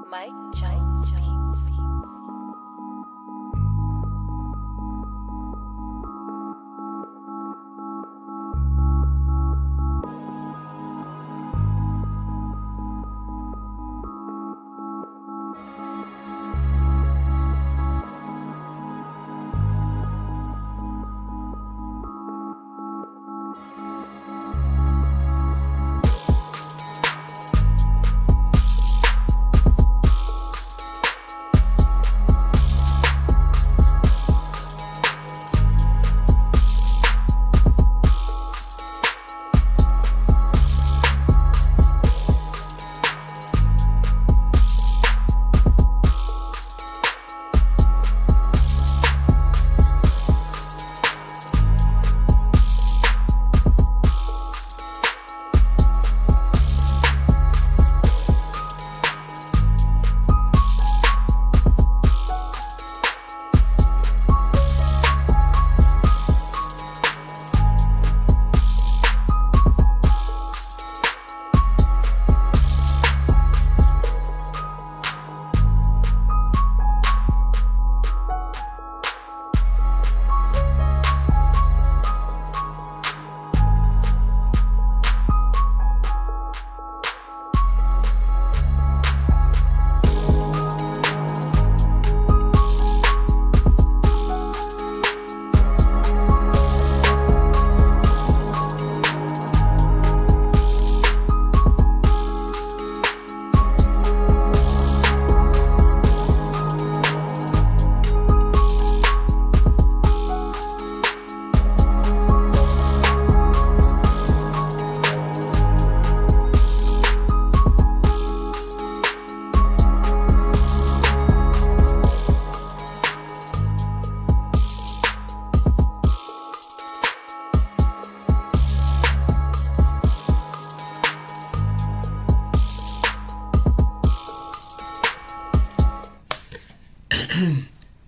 Mike Jones Beats.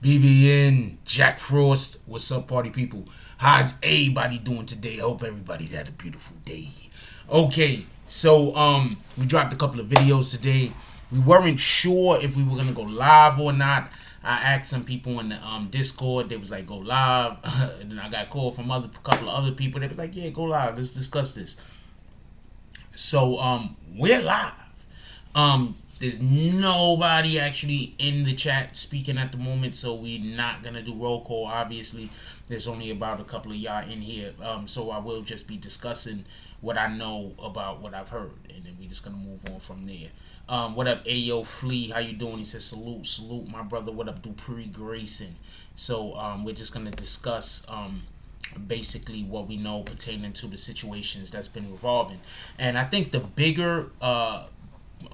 BBN, Jack Frost, what's up, party people? How's everybody doing today? I hope everybody's had a beautiful day. Okay, so we dropped a couple of videos today. We weren't sure if we were gonna go live or not. I asked some people in the Discord. They was like, go live. And then I got a call from a couple of other people. They was like, yeah, go live. Let's discuss this. So we're live. There's nobody actually in the chat speaking at the moment, so we're not gonna do roll call. Obviously, there's only about a couple of y'all in here, so I will just be discussing what I know about what I've heard, and then we're just gonna move on from there. What up, Ayo Flea? How you doing? He says salute, my brother. What up, Dupree Grayson? So we're just gonna discuss basically what we know pertaining to the situations that's been revolving, and I think the bigger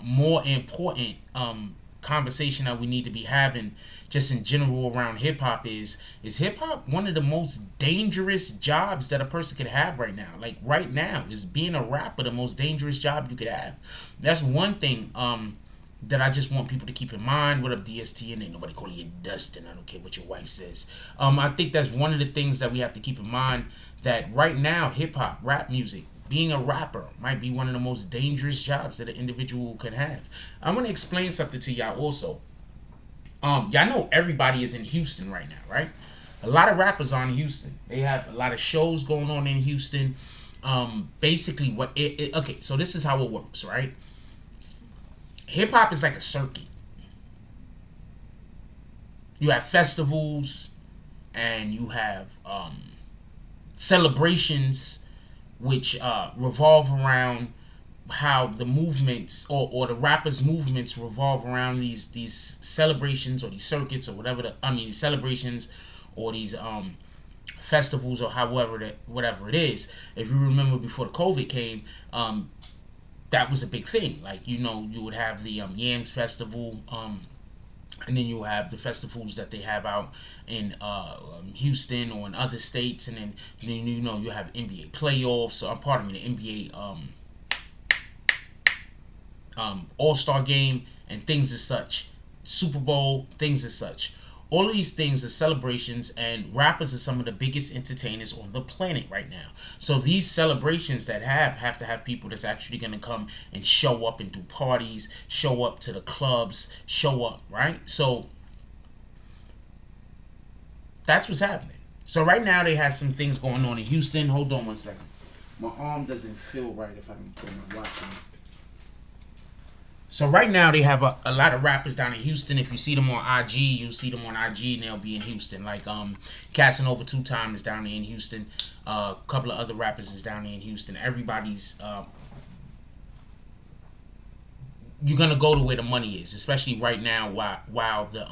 more important conversation that we need to be having just in general around hip-hop is hip-hop one of the most dangerous jobs that a person could have right now? Like right now, is being a rapper the most dangerous job you could have? That's one thing that I just want people to keep in mind. What up, DSTN? Ain't nobody calling you Dustin. I don't care what your wife says. I think that's one of the things that we have to keep in mind, that right now hip-hop, rap music, being a rapper might be one of the most dangerous jobs that an individual can have. I'm going to explain something to y'all also. Y'all know everybody is in Houston right now, right? A lot of rappers are in Houston. They have a lot of shows going on in Houston. Basically, okay, so this is how it works, right? Hip-hop is like a circuit. You have festivals and you have celebrations which revolve around how the movements or the rappers' movements revolve around these celebrations or these circuits or whatever celebrations or these festivals or whatever it is. If you remember before the COVID came, that was a big thing. Like, you know, you would have the Yams Festival, and then you have the festivals that they have out in Houston or in other states, and then you know you have NBA playoffs. So the NBA All-Star game and things as such, Super Bowl, things as such. All of these things are celebrations, and rappers are some of the biggest entertainers on the planet right now. So these celebrations that have to have people that's actually going to come and show up and do parties, show up to the clubs, show up, right? So that's what's happening. So right now they have some things going on in Houston. Hold on one second. My arm doesn't feel right if I can put my watch on. So right now they have a lot of rappers down in Houston. If you see them on IG, you'll see them on IG and they'll be in Houston. Like Casanova 2 Time is down there in Houston. A couple of other rappers is down there in Houston. Everybody's you're gonna go to where the money is, especially right now while the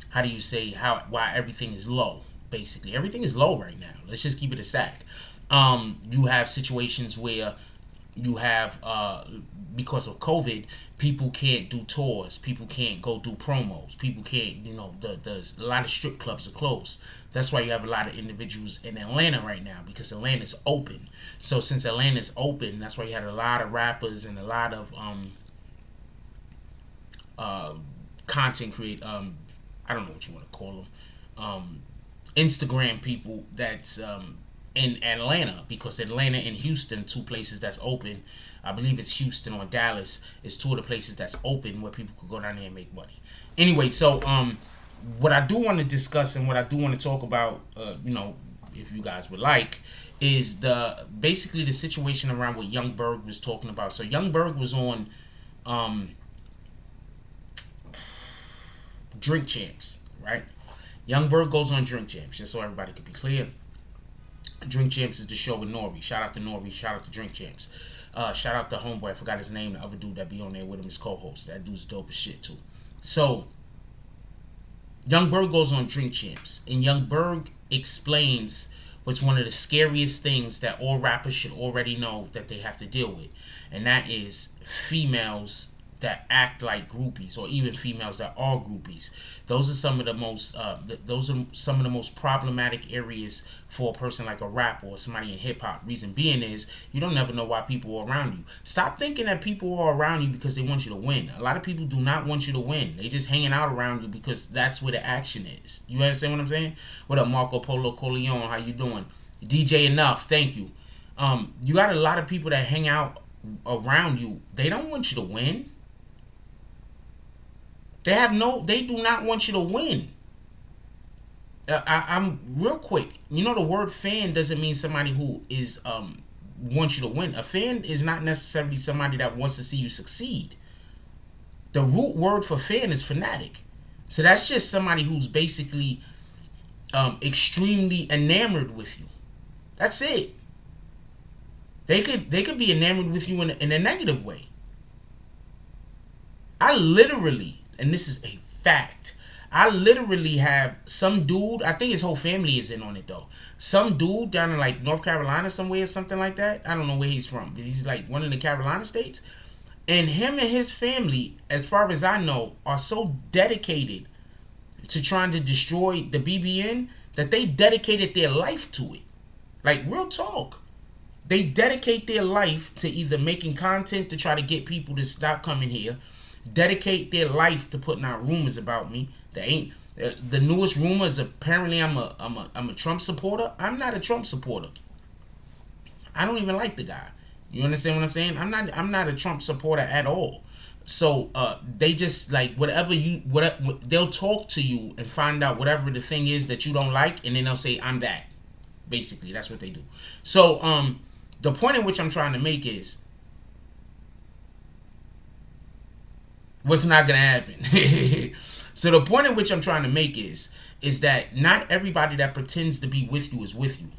how do you say why everything is low. Basically everything is low right now. Let's just keep it a stack. You have situations where you have because of COVID, people can't do tours, people can't go do promos, people can't, you know, there's a lot of strip clubs are closed. That's why you have a lot of individuals in Atlanta right now, because Atlanta's open. So since Atlanta's open, that's why you had a lot of rappers and a lot of content create I don't know what you want to call them, Instagram people that's in Atlanta, because Atlanta and Houston, 2 places that's open. I believe it's Houston or Dallas is 2 of the places that's open where people could go down there and make money. Anyway, so what I do want to discuss and what I do want to talk about, you know, if you guys would like, is basically the situation around what Young Berg was talking about. So Young Berg was on Drink Champs, right? Young Berg goes on Drink Champs, just so everybody could be clear. Drink Champs is the show with Nori. Shout out to Nori. Shout out to Drink Champs. Shout out to homeboy. I forgot his name. The other dude that be on there with him is co-host. That dude's dope as shit too. So Young Berg goes on Drink Champs, and Young Berg explains what's one of the scariest things that all rappers should already know that they have to deal with, and that is females that act like groupies, or even females that are groupies. Those are some of the most problematic areas for a person like a rapper or somebody in hip hop. Reason being is you don't never know why people are around you. Stop thinking that people are around you because they want you to win. A lot of people do not want you to win. They just hanging out around you because that's where the action is. You understand what I'm saying? What up, Marco Polo Corleone? How you doing? DJ Enough, thank you. You got a lot of people that hang out around you. They don't want you to win. They do not want you to win. I'm real quick. You know, the word fan doesn't mean somebody who is wants you to win. A fan is not necessarily somebody that wants to see you succeed. The root word for fan is fanatic. So that's just somebody who's basically extremely enamored with you. That's it. They could be enamored with you in a negative way. I literally, and this is a fact, I literally have some dude, I think his whole family is in on it though. Some dude down in like North Carolina somewhere or something like that. I don't know where he's from, but he's like one of the Carolina states. And him and his family, as far as I know, are so dedicated to trying to destroy the BBN that they dedicated their life to it. Like, real talk. They dedicate their life to either making content to try to get people to stop coming here, dedicate their life to putting out rumors about me. They ain't the newest rumors. Apparently, I'm a Trump supporter. I'm not a Trump supporter. I don't even like the guy. You understand what I'm saying? I'm not a Trump supporter at all. So they just like whatever they'll talk to you and find out whatever the thing is that you don't like, and then they'll say I'm that. Basically, that's what they do. So the point in which I'm trying to make is, what's not gonna happen. So the point in which I'm trying to make is that not everybody that pretends to be with you is with you.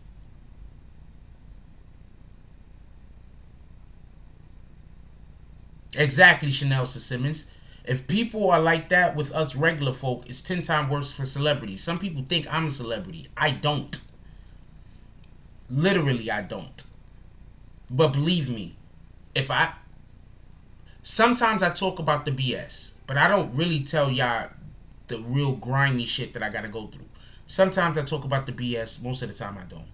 Exactly, Chanel Simmons. If people are like that with us regular folk, it's 10 times worse for celebrities. Some people think I'm a celebrity. I don't. Literally, I don't. But believe me, sometimes I talk about the BS, but I don't really tell y'all the real grimy shit that I gotta go through. Sometimes I talk about the BS. Most of the time I don't.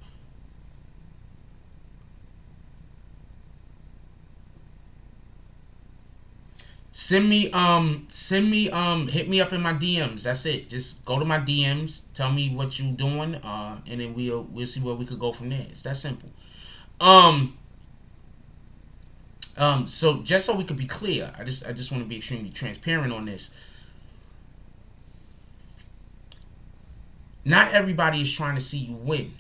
hit me up in my DMs. That's it. Just go to my DMs, tell me what you doing, and then we'll see where we could go from there. It's that simple. So just so we could be clear, I just want to be extremely transparent on this. Not everybody is trying to see you win.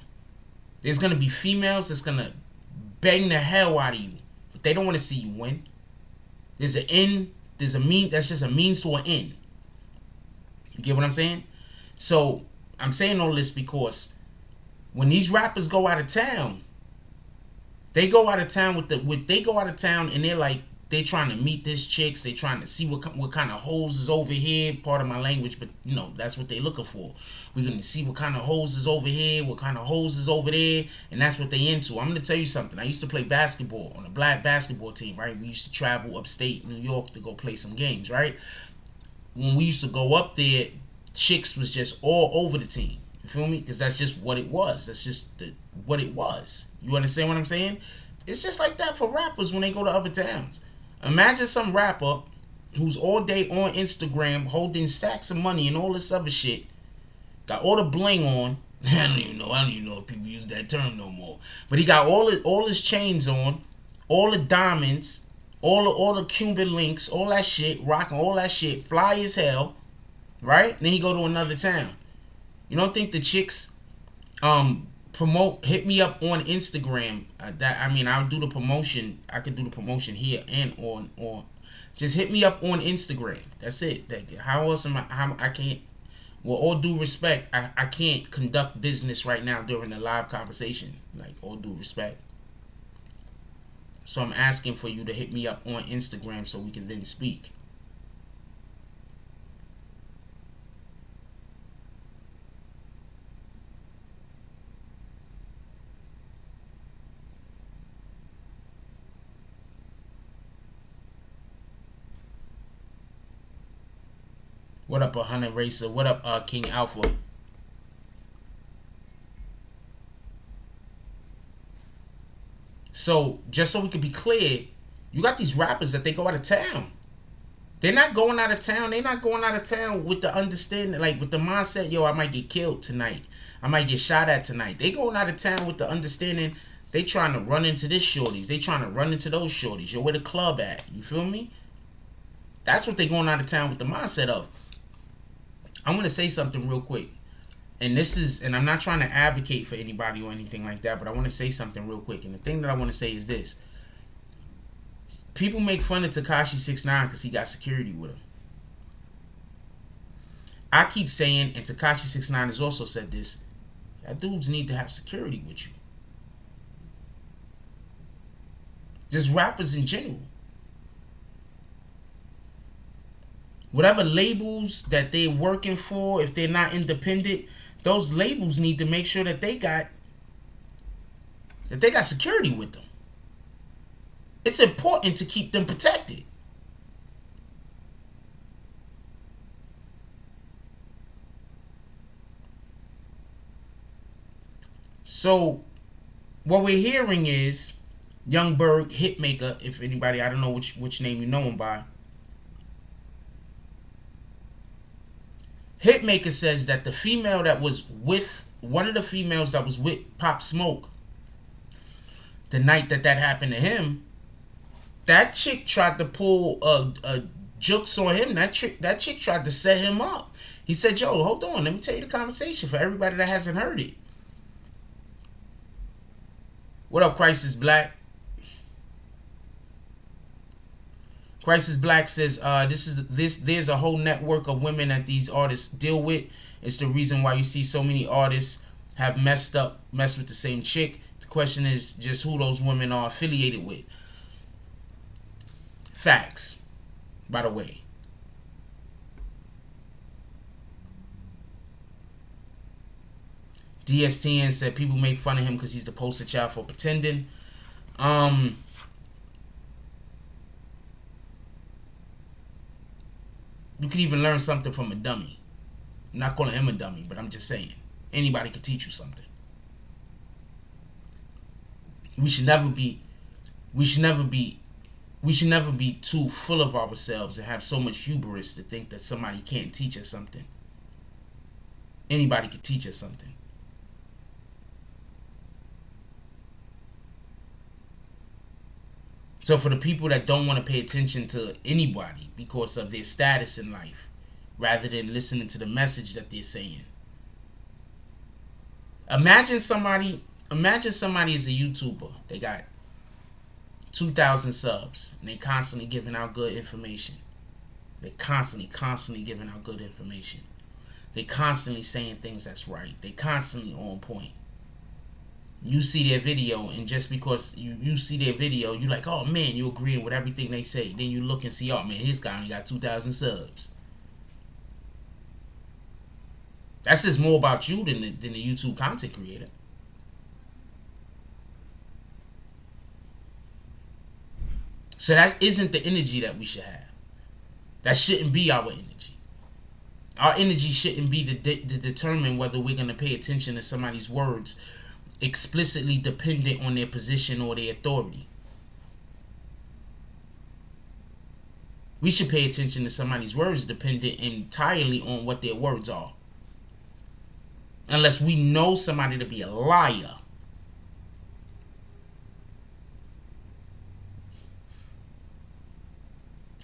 There's gonna be females that's gonna bang the hell out of you, but they don't want to see you win. There's an end. There's a mean. That's just a means to an end. You get what I'm saying? So I'm saying all this because when these rappers go out of town, they go out of town they go out of town and they're like, they trying to meet this chicks. They trying to see what kind of hoes is over here. Part of my language, but you know that's what they looking for. We're gonna see what kind of hoes is over here, what kind of hoes is over there, and that's what they into. I'm gonna tell you something. I used to play basketball on a black basketball team, right? We used to travel upstate New York to go play some games, right? When we used to go up there, chicks was just all over the team. You feel me? Because that's just what it was. That's just what it was. You understand what I'm saying? It's just like that for rappers when they go to other towns. Imagine some rapper who's all day on Instagram holding stacks of money and all this other shit, got all the bling on. I don't even know if people use that term no more. But he got all his chains on, all the diamonds, all the Cuban links, all that shit, rocking all that shit, fly as hell, right? Then he go to another town. You don't think the chicks hit me up on Instagram? I'll do the promotion. I could do the promotion here and on. Just hit me up on Instagram. That's it. How else am I can't. With all due respect, I can't conduct business right now during a live conversation. Like, all due respect. So I'm asking for you to hit me up on Instagram so we can then speak. What up, 100 Racer? What up, King Alpha? So, just so we could be clear, you got these rappers that they go out of town. They're not going out of town. They're not going out of town with the understanding, like with the mindset, yo, I might get killed tonight. I might get shot at tonight. They going out of town with the understanding they trying to run into this shorties. They trying to run into those shorties. Yo, where the club at? You feel me? That's what they going out of town with the mindset of. I'm going to say something real quick. And I'm not trying to advocate for anybody or anything like that, but I want to say something real quick. And the thing that I want to say is this. People make fun of Tekashi 6ix9ine because he got security with him. I keep saying, and Tekashi 6ix9ine has also said this, that dudes need to have security with you. Just rappers in general. Whatever labels that they're working for, if they're not independent, those labels need to make sure that they got security with them. It's important to keep them protected. So what we're hearing is Young Berg, Hitmaker, if anybody, I don't know which name you know him by. Hitmaker says that the female that was with, one of the females that was with Pop Smoke, the night that happened to him, that chick tried to pull a jokes on him. That chick tried to set him up. He said, yo, hold on, let me tell you the conversation for everybody that hasn't heard it. What up, Crisis Black? Crisis Black says, there's a whole network of women that these artists deal with. It's the reason why you see so many artists have messed with the same chick. The question is just who those women are affiliated with. Facts, by the way. DSTN said people make fun of him because he's the poster child for pretending. You can even learn something from a dummy. I'm not calling him a dummy, but I'm just saying. Anybody can teach you something. We should never be We should never be too full of ourselves and have so much hubris to think that somebody can't teach us something. Anybody can teach us something. So for the people that don't want to pay attention to anybody because of their status in life, rather than listening to the message that they're saying. Imagine somebody is a YouTuber. They got 2,000 subs and they constantly giving out good information. They constantly giving out good information. They constantly saying things that's right. They constantly on point. You see their video, and just because you see their video, you like, oh man, you agreeing with everything they say. Then you look and see, oh man, this guy only got 2,000 subs. That says more about you than the YouTube content creator. So that isn't the energy that we should have. That shouldn't be our energy. Our energy shouldn't be to determine whether we're going to pay attention to somebody's words explicitly dependent on their position or their authority. We should pay attention to somebody's words dependent entirely on what their words are. Unless we know somebody to be a liar.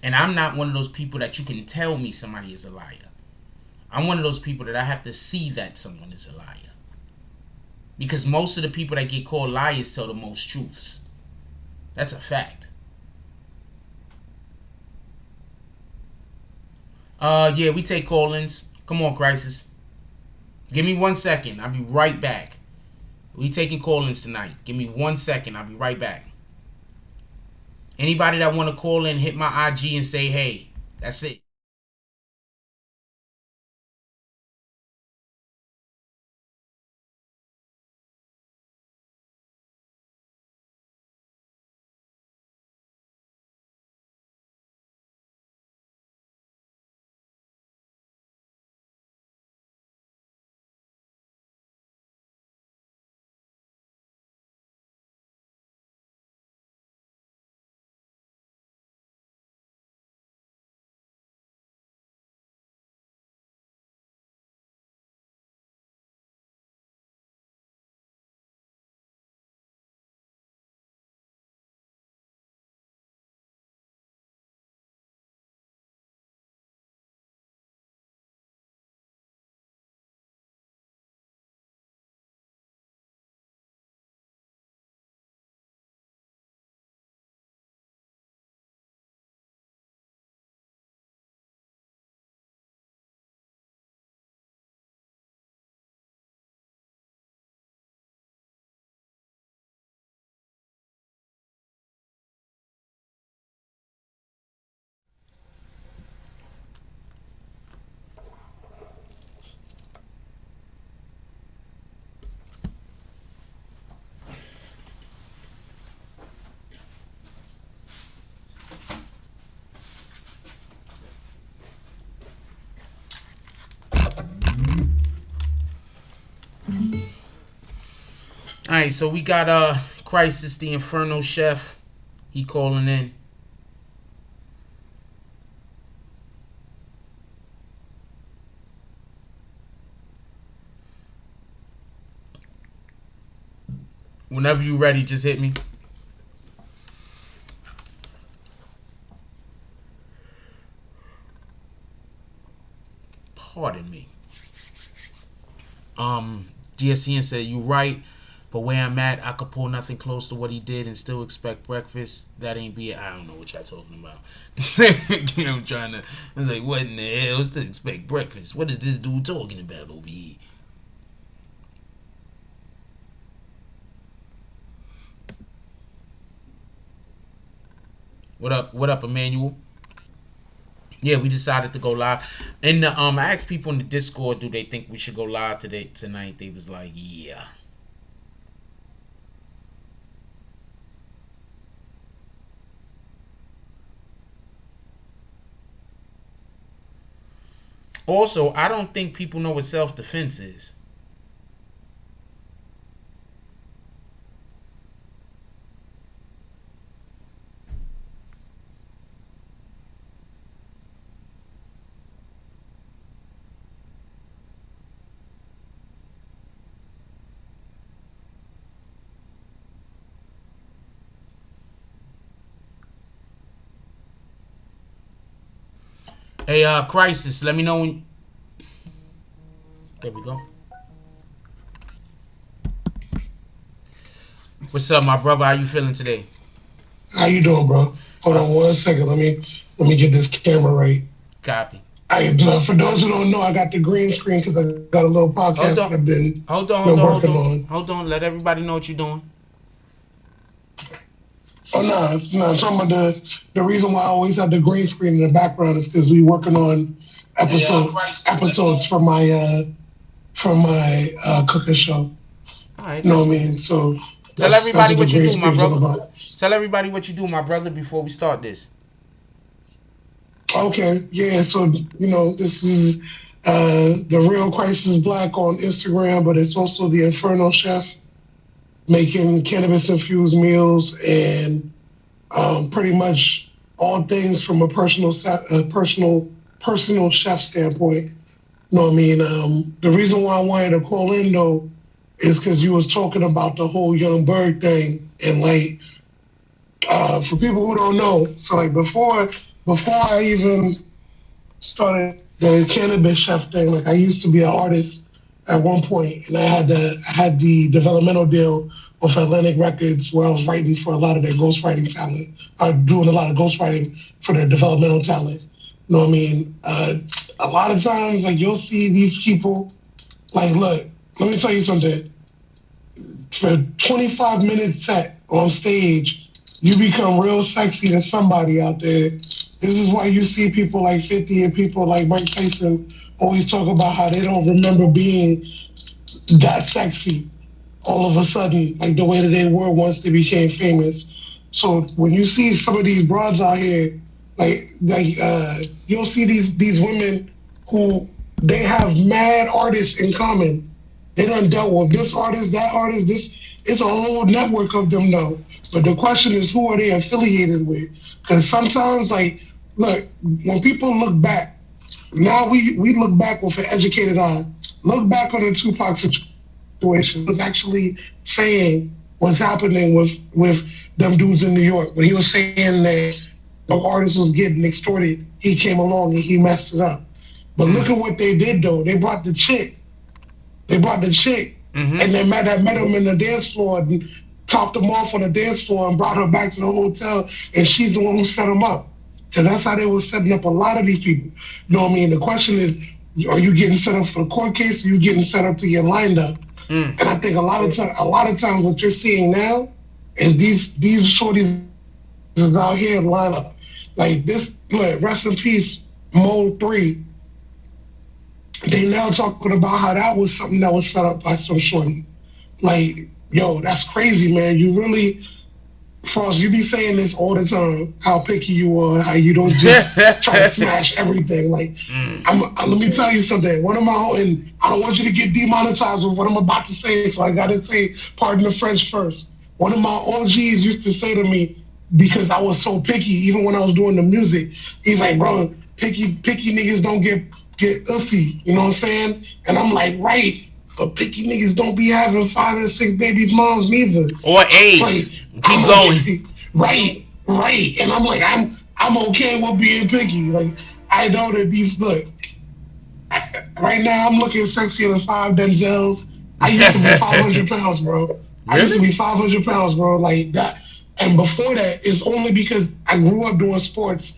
And I'm not one of those people that you can tell me somebody is a liar. I'm one of those people that I have to see that someone is a liar. Because most of the people that get called liars tell the most truths. That's a fact. Yeah, we take call-ins. Come on, Crisis. Give me 1 second. I'll be right back. We taking call-ins tonight. Give me 1 second. I'll be right back. Anybody that want to call in, hit my IG and say, hey. That's it. Alright, so we got Crisis, the Inferno Chef. He calling in. Whenever you ready, just hit me. Pardon me. GSCN said, you right, but where I'm at, I could pull nothing close to what he did and still expect breakfast. That ain't be it. I don't know what y'all talking about. I'm trying to, I was like, what in the hell is to expect breakfast? What is this dude talking about over here? What up, Emmanuel? Yeah, we decided to go live. And I asked people in the Discord, do they think we should go live tonight? They was like, yeah. Also, I don't think people know what self-defense is. Hey, Crisis, let me know when. There we go. What's up, my brother? How you feeling today? How you doing, bro? Hold on 1 second. Let me get this camera right. Copy. For those who don't know, I got the green screen because I got a little podcast that I've been working on. Hold on. Let everybody know what you're doing. Oh no! I'm talking about the reason why I always have the green screen in the background is because we working on episodes for my cooking show. All right. You know what I mean? So tell everybody what you do, my brother. Tell everybody what you do, my brother, before we start this. Okay, yeah. So this is the Real Crisis Black on Instagram, but it's also the Inferno Chef, making cannabis-infused meals and pretty much all things from a personal chef standpoint. You know what I mean? The reason why I wanted to call in, though, is because you was talking about the whole young Berg thing. And, like, for people who don't know, so, like, before I even started the cannabis chef thing, like, I used to be an artist at one point, and I had the developmental deal with Atlantic Records where I was writing for a lot of their ghostwriting talent, doing a lot of ghostwriting for their developmental talent. You know what I mean? A lot of times, like, you'll see these people, like, look, let me tell you something. For 25 minutes set on stage, you become real sexy to somebody out there. This is why you see people like 50 and people like Mike Tyson always talk about how they don't remember being that sexy all of a sudden, like the way that they were once they became famous. So when you see some of these broads out here, like you'll see these women who they have mad artists in common. They done dealt with this artist, that artist, this. It's a whole network of them though. But the question is, who are they affiliated with? Because sometimes, like, look, when people look back, now we look back with an educated eye. Look back on the Tupac situation. He was actually saying what's happening with them dudes in New York. When he was saying that the artist was getting extorted, he came along and he messed it up. But look at what they did, though. They brought the chick. And they met him in the dance floor and topped him off on the dance floor and brought her back to the hotel, and she's the one who set him up. Because that's how they were setting up a lot of these people. You know what I mean? The question is, are you getting set up for a court case, or are you getting set up to get lined up? And I think a lot of times what you're seeing now is these shorties is out here line up. Like this, look, rest in peace, Mode 3. They now talking about how that was something that was set up by some shorty. Like, yo, that's crazy, man. You really, Frost, you be saying this all the time, how picky you are, how you don't just try to smash everything. Like, let me tell you something. One of my, and I don't want you to get demonetized with what I'm about to say, so I got to say, pardon the French first. One of my OGs used to say to me, because I was so picky, even when I was doing the music, he's like, bro, picky niggas don't get ussy, you know what I'm saying? And I'm like, right, but picky niggas don't be having 5 or 6 babies moms neither. Or AIDS. Like, keep going. Right. And I'm like, I'm okay with being picky. Like, I know that these, look, right now I'm looking sexier than 5 Denzels. I used to be 500 pounds, bro. Really? I used to be 500 pounds, bro, like that. And before that, it's only because I grew up doing sports.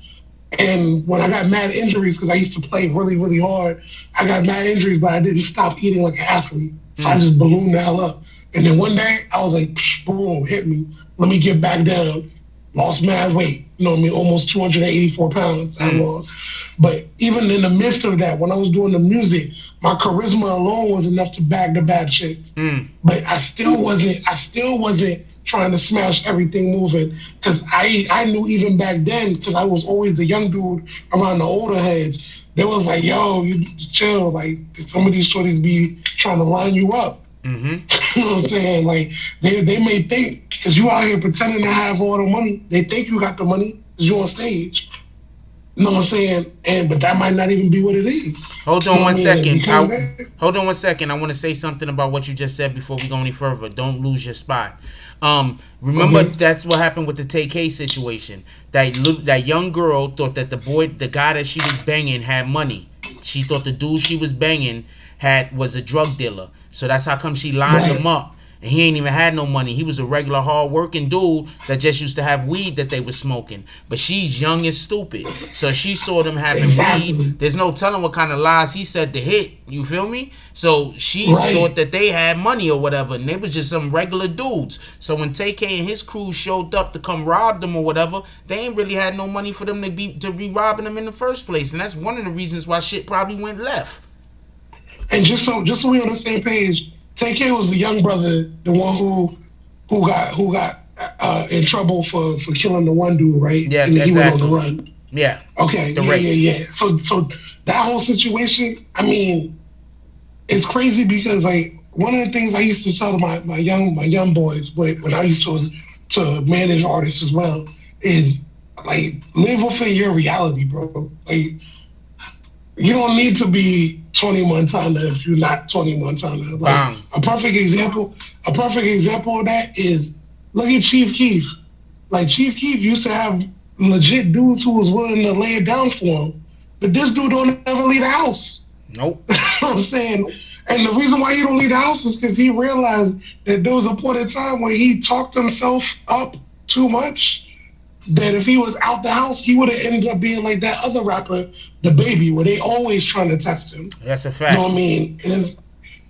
And when I got mad injuries, because I used to play really, really hard, I got mad injuries, but I didn't stop eating like an athlete. So I just ballooned the hell up. And then one day, I was like, boom, hit me. Let me get back down. Lost mad weight. You know what I mean? Almost 284 pounds I lost. But even in the midst of that, when I was doing the music, my charisma alone was enough to bag the bad chicks. But I still wasn't trying to smash everything moving, because I knew even back then, because I was always the young dude around the older heads, they was like, yo, you chill, like some of these shorties be trying to line you up. You know what I'm saying? Like they may think, because you out here pretending to have all the money, they think you got the money because you on stage. You know what I'm saying? But that might not even be what it is. Hold on one second. Hold on one second. I want to say something about what you just said before we go any further. Don't lose your spot. Remember, that's what happened with the TK situation. That young girl thought that the guy that she was banging had money. She thought the dude she was banging was a drug dealer. So that's how come she lined him up. And he ain't even had no money. He was a regular hard-working dude that just used to have weed that they was smoking. But she's young and stupid. So she saw them having weed. There's no telling what kind of lies he said to hit. You feel me? So she thought that they had money or whatever. And they was just some regular dudes. So when TK and his crew showed up to come rob them or whatever, they ain't really had no money for them to be robbing them in the first place. And that's one of the reasons why shit probably went left. And just so we on the same page, TK was the young brother, the one who got in trouble for killing the one dude, right? Yeah, and exactly. He went on the run. Yeah. Okay. Yeah. So that whole situation, I mean, it's crazy because like one of the things I used to tell my young boys, but when I used to manage artists as well, is like live within your reality, bro. Like you don't need to be Tony Montana if you're not Tony Montana. Like a perfect example of that is look at Chief Keef. Like Chief Keef used to have legit dudes who was willing to lay it down for him, but this dude don't ever leave the house. Nope. You know what I'm saying? And the reason why he don't leave the house is because he realized that there was a point in time where he talked himself up too much. That if he was out the house, he would have ended up being like that other rapper, The Baby, where they always trying to test him. That's a fact. You know what I mean? And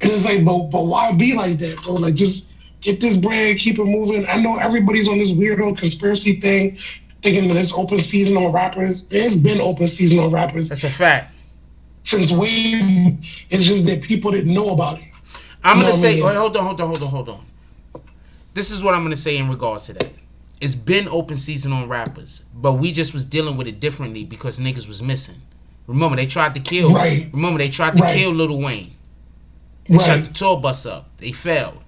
it's like, but why be like that, bro? Like, just get this bread, keep it moving. I know everybody's on this weirdo conspiracy thing, thinking that it's open season on rappers. It's been open season on rappers. That's a fact. Since way, it's just that people didn't know about it. I'm going to say, hold on. This is what I'm going to say in regards to that. It's been open season on rappers, but we just was dealing with it differently because niggas was missing. Remember, they tried to kill. Right. Remember, they tried to kill Lil Wayne. They shot the tour bus up. They failed.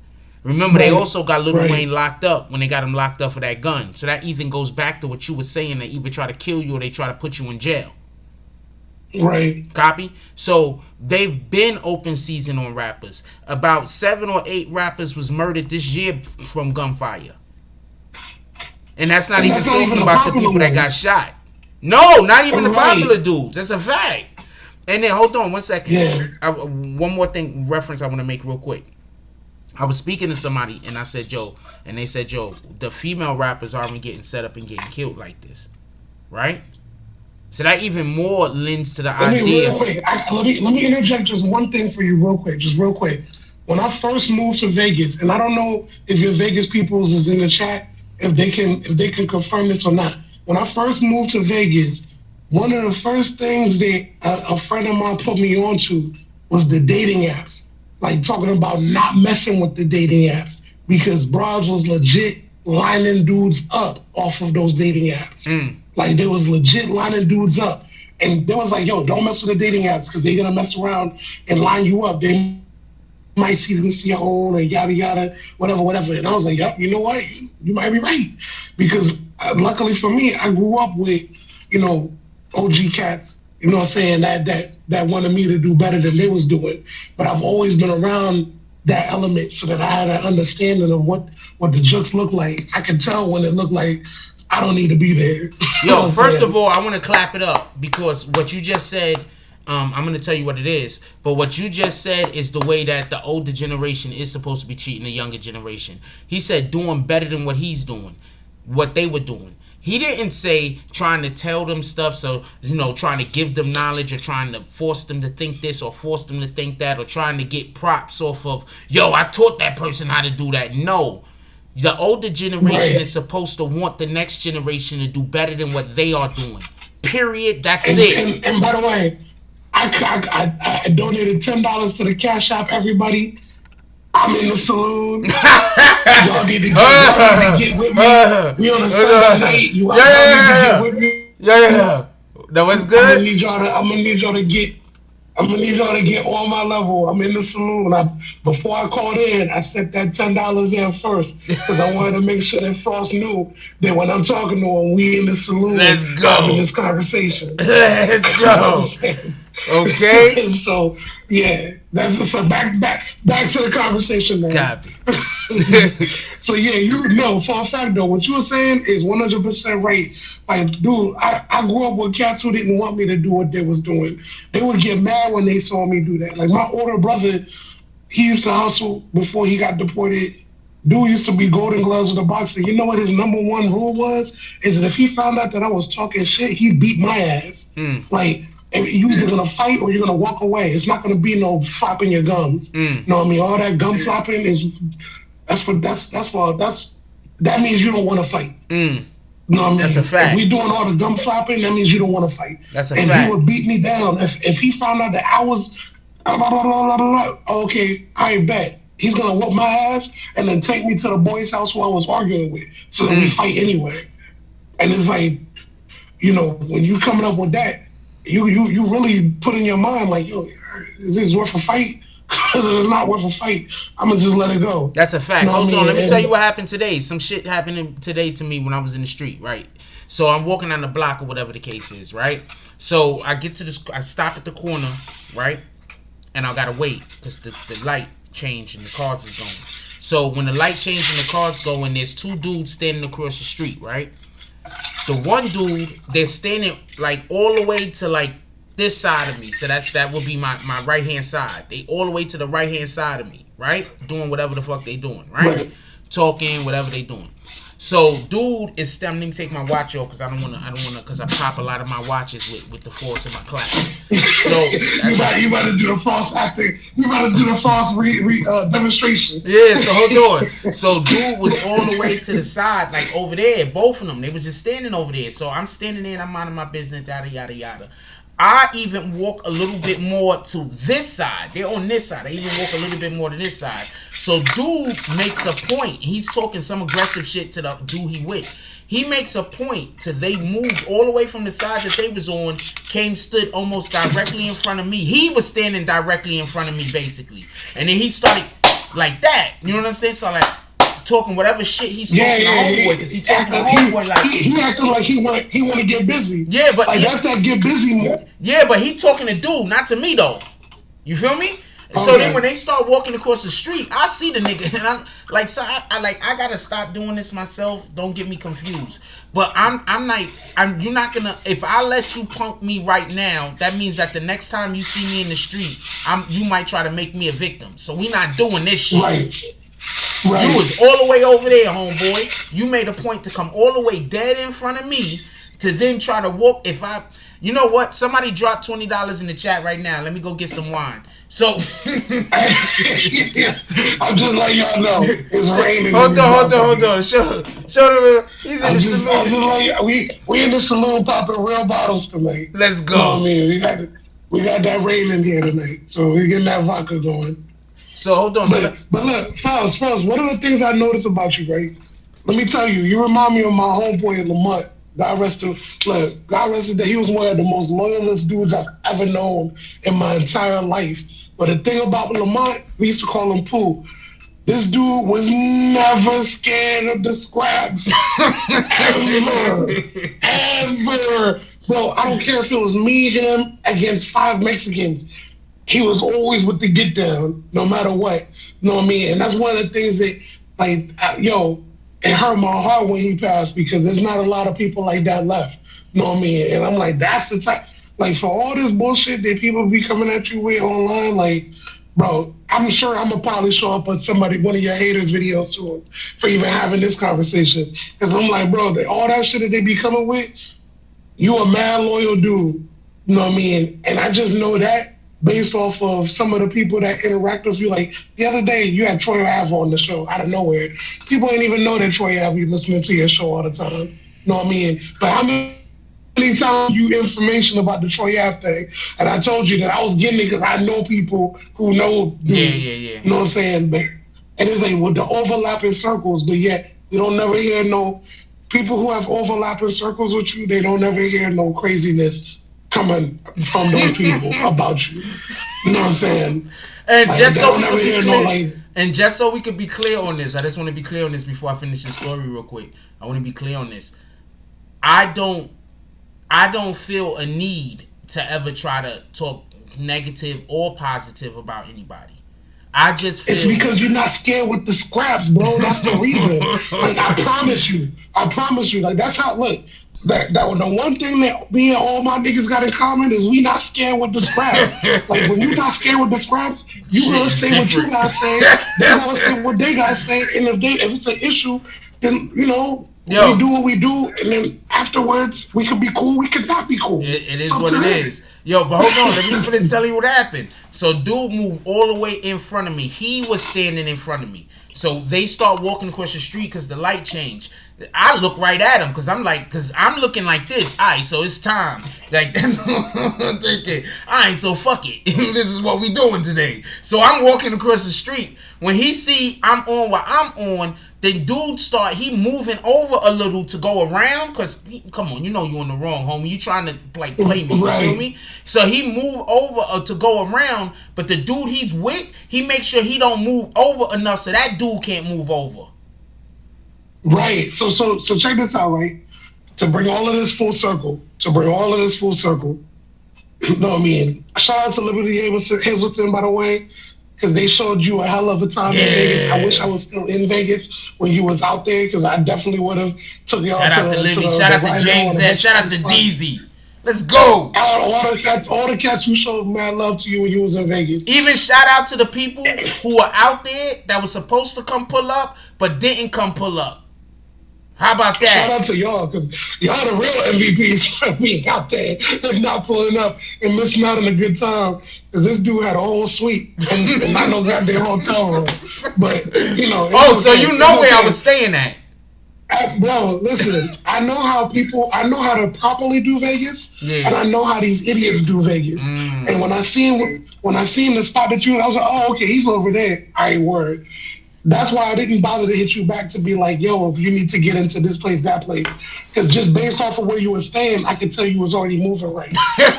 Remember, they also got Lil Wayne locked up when they got him locked up for that gun. So that even goes back to what you were saying. They either try to kill you or they try to put you in jail. Right. Copy? So they've been open season on rappers. About 7 or 8 rappers was murdered this year from gunfire. And that's not even talking about the people that got shot. No, not even the popular dudes. That's a fact. And then, hold on 1 second. Yeah. One more thing, reference I want to make real quick. I was speaking to somebody, and I said, Joe, and they said, Joe, the female rappers aren't getting set up and getting killed like this. Right? So that even more lends to the idea. Let me interject just one thing for you real quick. When I first moved to Vegas, and I don't know if your Vegas peoples is in the chat, if they can confirm this or not. When I first moved to Vegas, one of the first things that a friend of mine put me onto was the dating apps. Like talking about not messing with the dating apps because bros was legit lining dudes up off of those dating apps. Like they was legit lining dudes up. And they was like, yo, don't mess with the dating apps because they're gonna mess around and line you up. They might see your own or yada yada, whatever. And I was like, yep, you know what? You might be right. Because luckily for me, I grew up with, OG cats, you know what I'm saying, that wanted me to do better than they was doing. But I've always been around that element so that I had an understanding of what the jokes look like. I could tell when it looked like I don't need to be there. Yo, first of all, I want to clap it up because what you just said, I'm going to tell you what it is. But what you just said is the way that the older generation is supposed to be treating the younger generation. He said doing better than what he's doing, what they were doing. He didn't say trying to tell them stuff, so, trying to give them knowledge or trying to force them to think this or force them to think that or trying to get props off of, yo, I taught that person how to do that. No. The older generation is supposed to want the next generation to do better than what they are doing. Period. That's it. And by the way, I donated $10 to the Cash App, everybody. I'm in the saloon. Y'all need to get with me. We on a Sunday night. You need to get with me. Yeah. That was good. I'm gonna need y'all to get I'm gonna need y'all to get on my level. I'm in the saloon. Before I called in, I set that $10 in first because I wanted to make sure that Frost knew that when I'm talking to him, we in the saloon Let's go. having this conversation. Let's go. Okay. So yeah, that's so back to the conversation, man. Copy. So yeah, you know, for a fact though, what you were saying is 100% right. Like, dude, I grew up with cats who didn't want me to do what they was doing. They would get mad when they saw me do that. Like my older brother, he used to hustle before he got deported. Dude used to be Golden Gloves with a boxer. You know what his number one rule was? Is that if he found out that I was talking shit, he'd beat my ass. Like, you either gonna fight or you're gonna walk away. It's not gonna be no flopping your gums. You know what I mean? All that gum flopping is that means you don't want to fight. You know what I mean? That's a fact. If we doing all the gum flopping, that means you don't want to fight. That's a and fact. He would beat me down if he found out that I was okay. I bet he's gonna whoop my ass and then take me to the boy's house who I was arguing with, so that we fight anyway. And it's like, you know, when you coming up with that, you really put in your mind like, yo, is this worth a fight? Because if it's not worth a fight, I'm gonna just let it go. That's a fact. You know Hold what I on, mean? let me tell you what happened today. Some shit happened today to me when I was in the street, right? So I'm walking down the block or whatever the case is, right? So I get to this, I stop at the corner, right? And I gotta wait because the light changed and the cars is going. So when the light changed and the cars going, there's two dudes standing across the street, right? The one dude, they're standing like all the way to like this side of me. So that would be my right hand side. They all the way to the right hand side of me, right? Doing whatever the fuck they doing, right? Talking, whatever they doing. So dude is let me take my watch off because I don't wanna because I pop a lot of my watches with the force in my class. So you about to do the false acting. You about to do the false demonstration. Yeah, so hold on. So dude was all the way to the side, like over there, both of them. They was just standing over there. So I'm standing there and I'm minding my business, yada yada yada. I even walk a little bit more to this side. They're on this side. I even walk a little bit more to this side. So dude makes a point. He's talking some aggressive shit to the dude he with. He makes a point to they moved all the way from the side that they was on, came stood almost directly in front of me. He was standing directly in front of me basically. And then he started like that. You know what I'm saying? So like talking whatever shit he's talking to homeboy because he talking to homeboy like he acting like he want to get busy. Yeah, but like that's that get busy more. Yeah, but he talking to dude, not to me though. You feel me? So then when they start walking across the street, I see the nigga and I'm like, so I gotta stop doing this myself. Don't get me confused. But you're not gonna, if I let you punk me right now, that means that the next time you see me in the street, you might try to make me a victim. So we not doing this shit. Right. You was all the way over there, homeboy. You made a point to come all the way dead in front of me to then try to walk. You know what? Somebody dropped $20 in the chat right now. Let me go get some wine. So I'm just letting y'all know it's raining. Hold on. Show them. He's in the saloon. I'm just like, we in the saloon popping real bottles tonight. Let's go. You know what I mean? We got that rain in here tonight, so we're getting that vodka going. So hold on. But look, Faust, one of the things I noticed about you, right? Let me tell you, you remind me of my homeboy Lamont. God rest him. Look, God rest him that he was one of the most loyalist dudes I've ever known in my entire life. But the thing about Lamont, we used to call him Pooh. This dude was never scared of the scraps. Ever. Bro, I don't care if it was me, him, against 5 Mexicans. He was always with the get down, no matter what. You know what I mean? And that's one of the things that, like, it hurt my heart when he passed because there's not a lot of people like that left. You know what I mean? And I'm like, that's the type, like, for all this bullshit that people be coming at you with online, like, bro, I'm sure I'm going to probably show up on one of your haters' videos soon for even having this conversation. Because I'm like, bro, all that shit that they be coming with, you a mad loyal dude. You know what I mean? And I just know that based off of some of the people that interact with you. Like, the other day, you had Troy Ave on the show out of nowhere. People ain't even know that Troy Ave be listening to your show all the time. You know what I mean? But how many times you information about the Troy Ave thing, and I told you that I was getting it because I know people who know. Yeah. You know what I'm saying? But, and it's like with the overlapping circles, but yet you don't never hear no people who have overlapping circles with you. They don't ever hear no craziness coming from those people about you. You know what I'm saying? And like, just so we could be clear, like, and just so we could be clear on this, I just want to be clear on this before I finish the story real quick. I want to be clear on this. I don't feel a need to ever try to talk negative or positive about anybody. I just feel it's because you're not scared with the scraps, bro. That's the reason. Like I promise you. Like that's how. Look, that the one thing that me and all my niggas got in common is we not scared with the scraps. Like when you're not scared with the scraps, you gonna say what you gotta say. They gonna say what they gotta say, and if it's an issue, then we do what we do, and then afterwards we could be cool, we could not be cool. It is what it is. Yo, but hold on, let me finish telling you what happened. So dude moved all the way in front of me. He was standing in front of me. So they start walking across the street because the light changed. I look right at him because I'm looking like this. All right, so it's time. Like that's I'm thinking. All right, so fuck it. This is what we doing today. So I'm walking across the street. When he see I'm on what I'm on, then dude he moving over a little to go around because come on, you know you in the wrong, homie. You trying to like play me, you feel me? So he moved over to go around, but the dude he's with, he makes sure he don't move over enough so that dude can't move over. Right. So check this out, right? To bring all of this full circle. You know what I mean? Shout out to Liberty Hazleton, by the way, because they showed you a hell of a time in Vegas. I wish I was still in Vegas when you was out there, because I definitely would have took y'all. Shout out to Libby. Shout out to James. Shout out to DZ. Let's go. All the cats who showed mad love to you when you was in Vegas. Even shout out to the people who were out there that was supposed to come pull up but didn't come pull up. How about that? Shout out to y'all, because y'all the real MVPs for being out there and not pulling up and missing out on a good time. Because this dude had a whole suite and not no goddamn hotel room. But, you know. So you know where I was staying at. Bro, listen, I know how to properly do Vegas, and I know how these idiots do Vegas. And when I seen the spot that you, I was like, oh, okay, he's over there. All right, word. That's why I didn't bother to hit you back to be like, yo, if you need to get into this place, that place. Because just based off of where you were staying, I could tell you was already moving right.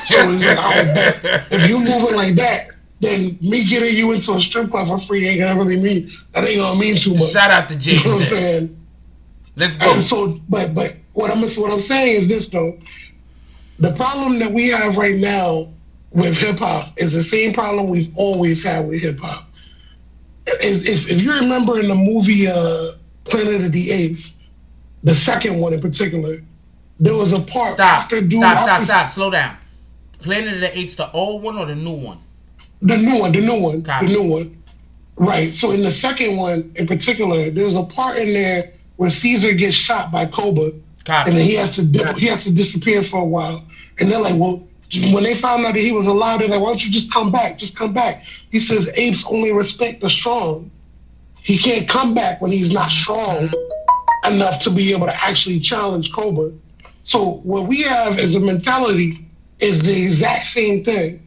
So it's like, all right, bet. If you moving like that, then me getting you into a strip club for free ain't gonna really mean too much. Shout out to James. You know what I'm saying? Let's go. So, but what I'm saying is this though: the problem that we have right now with hip hop is the same problem we've always had with hip hop. If you remember in the movie Planet of the Apes, the second one in particular, there was a part Stop. Slow down. Planet of the Apes, the old one or the new one? The new one. Right. So in the second one in particular, there's a part in there where Caesar gets shot by Cobra, and then he has to disappear for a while. And they're like, well, when they found out that he was alive, they're like, why don't you just come back? He says apes only respect the strong. He can't come back when he's not strong enough to be able to actually challenge Cobra. So what we have as a mentality is the exact same thing.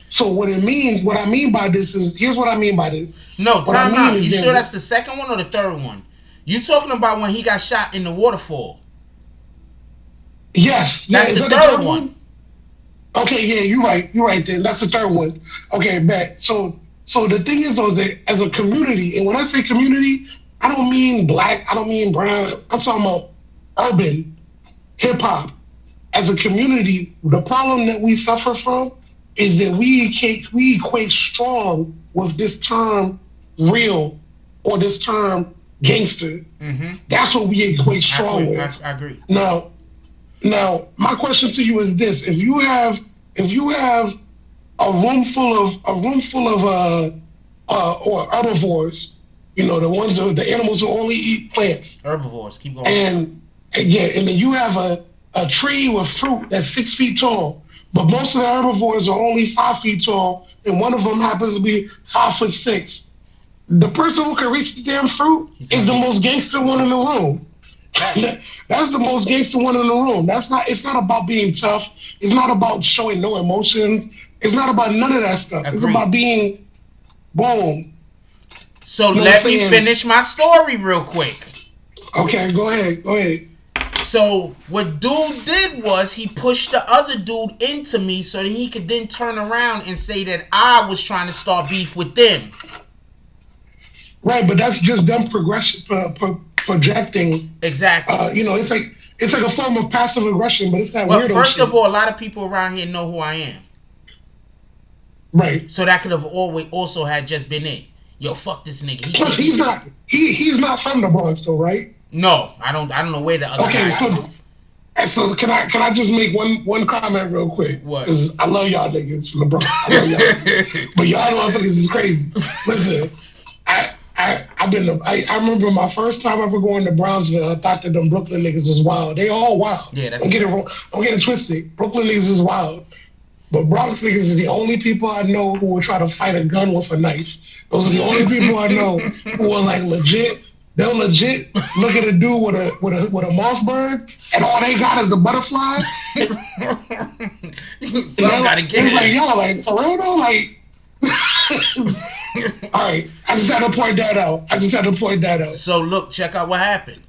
So what I mean by this is, here's what I mean by this. No, time out. You sure that's the second one or the third one? You talking about when he got shot in the waterfall? Yes. That's the third one. Okay, yeah, you're right then. That's the third one. Okay, bet. So the thing is, though, is that as a community, and when I say community, I don't mean black, I don't mean brown, I'm talking about urban hip-hop. As a community, the problem that we suffer from is that we equate strong with this term real or this term gangster. Mm-hmm. That's what we equate strong with. I agree. Now, my question to you is this: if you have a room full of or herbivores, you know, the animals who only eat plants. Herbivores, keep going. And then you have a tree with fruit that's 6 feet tall, but most of the herbivores are only 5 feet tall, and one of them happens to be 5'6". The person who can reach the damn fruit is the most gangster one in the room. That's the most gangster one in the room. It's not about being tough. It's not about showing no emotions. It's not about none of that stuff. Agreed. It's about being boom. So let me finish my story real quick. Okay, go ahead. So what dude did was he pushed the other dude into me so that he could then turn around and say that I was trying to start beef with them. Right, but that's just them projecting. Exactly. It's like a form of passive aggression, but it's that well, weirdo first shit. of all, a lot of people around here know who I am. Right. So that could have always also had just been it. Yo, fuck this nigga. Plus, he's not from the Bronx though, right? No, I don't know where the other guy is from. So can I just make one comment real quick? What? Because I love y'all niggas from the Bronx. I love y'all niggas. But y'all motherfuckers is crazy. Listen, I remember my first time ever going to Brownsville. I thought that them Brooklyn niggas was wild. They all wild. Yeah, that's. Don't get it twisted. Brooklyn niggas is wild, but Bronx niggas is the only people I know who will try to fight a gun with a knife. Those are the only people I know who are like legit. They'll legit look at a dude with a Mossberg, and all they got is the butterfly. Some gotta get it. Like, yo, like, for real though? Like, all right, I just had to point that out. So look, check out what happened.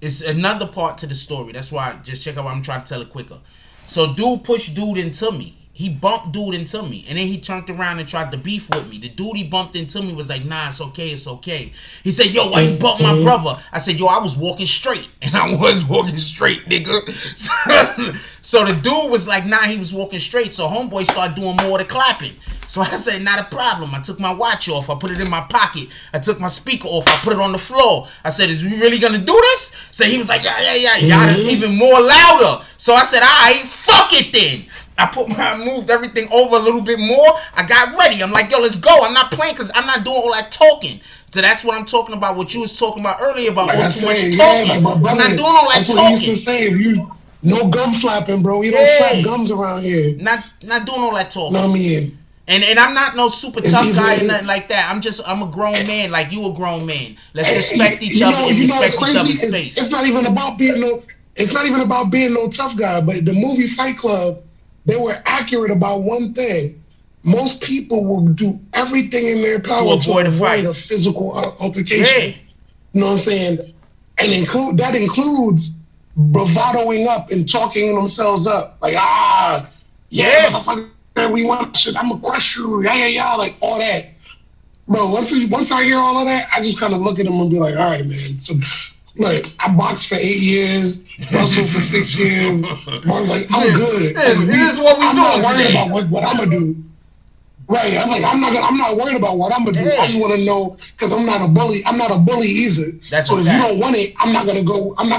It's another part to the story. That's why, just check out what I'm trying to tell it quicker. So dude pushed dude into me. He bumped dude into me, and then he turned around and tried to beef with me. The dude he bumped into me was like, nah, it's okay. He said, yo, why you bump my brother? I said, yo, I was walking straight. And I was walking straight, nigga. So the dude was like, nah, he was walking straight. So homeboy started doing more of the clapping. So I said, not a problem. I took my watch off. I put it in my pocket. I took my speaker off. I put it on the floor. I said, is we really going to do this? So he was like, yeah. Got it even more louder. So I said, all right, fuck it then. I moved everything over a little bit more. I got ready. I'm like, yo, let's go. I'm not playing because I'm not doing all that talking. So that's what I'm talking about. What you was talking about earlier about all too much talking. I'm not doing all that talking. What you used to say. If you no gum flapping, bro. You don't flap gums around here. Not doing all that talking. No, I mean. And I'm not no super tough guy or nothing like that. I'm a grown man, like you a grown man. Let's respect each other and respect each other's space. It's not even about being no tough guy. But the movie Fight Club, they were accurate about one thing. Most people will do everything in their power to avoid a physical altercation. Yeah. You know what I'm saying? And that includes bravadoing up and talking themselves up. Like, motherfucker, we want shit. I'm gonna crush you. Yeah, like all that. Bro, once I hear all of that, I just kind of look at them and be like, all right, man. So, like, I boxed for 8 years, wrestled for 6 years. Like, I'm good. This is what we doing today. I'm not worried about what I'm gonna do. Right? I'm like, I'm not worried about what I'm gonna do. I just want to know, because I'm not a bully. I'm not a bully either. That's so a if fact. you don't want it, I'm not gonna go in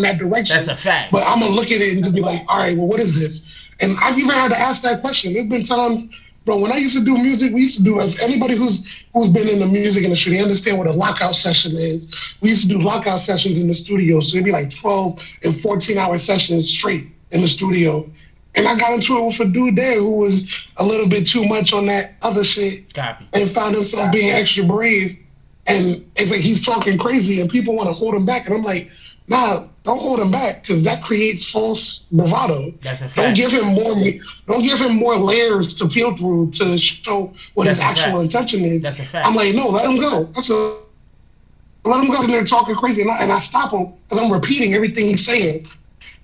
that direction. That's a fact. But I'm gonna look at it and just be like, all right, well, what is this? And I've even had to ask that question. There's been times, bro, when I used to do music, we used to do, if anybody who's been in the music industry, they understand what a lockout session is. We used to do lockout sessions in the studio. So it'd be like 12 and 14-hour sessions straight in the studio. And I got into it with a dude there who was a little bit too much on that other shit. Copy. And found himself being extra brave. And it's like he's talking crazy and people want to hold him back. And I'm like, nah, don't hold him back, because that creates false bravado. That's a fact. Don't give him more layers to peel through to show what his actual intention is. That's a fact. I'm like, no, let him go. Let him go in there talking crazy, and I stop him because I'm repeating everything he's saying.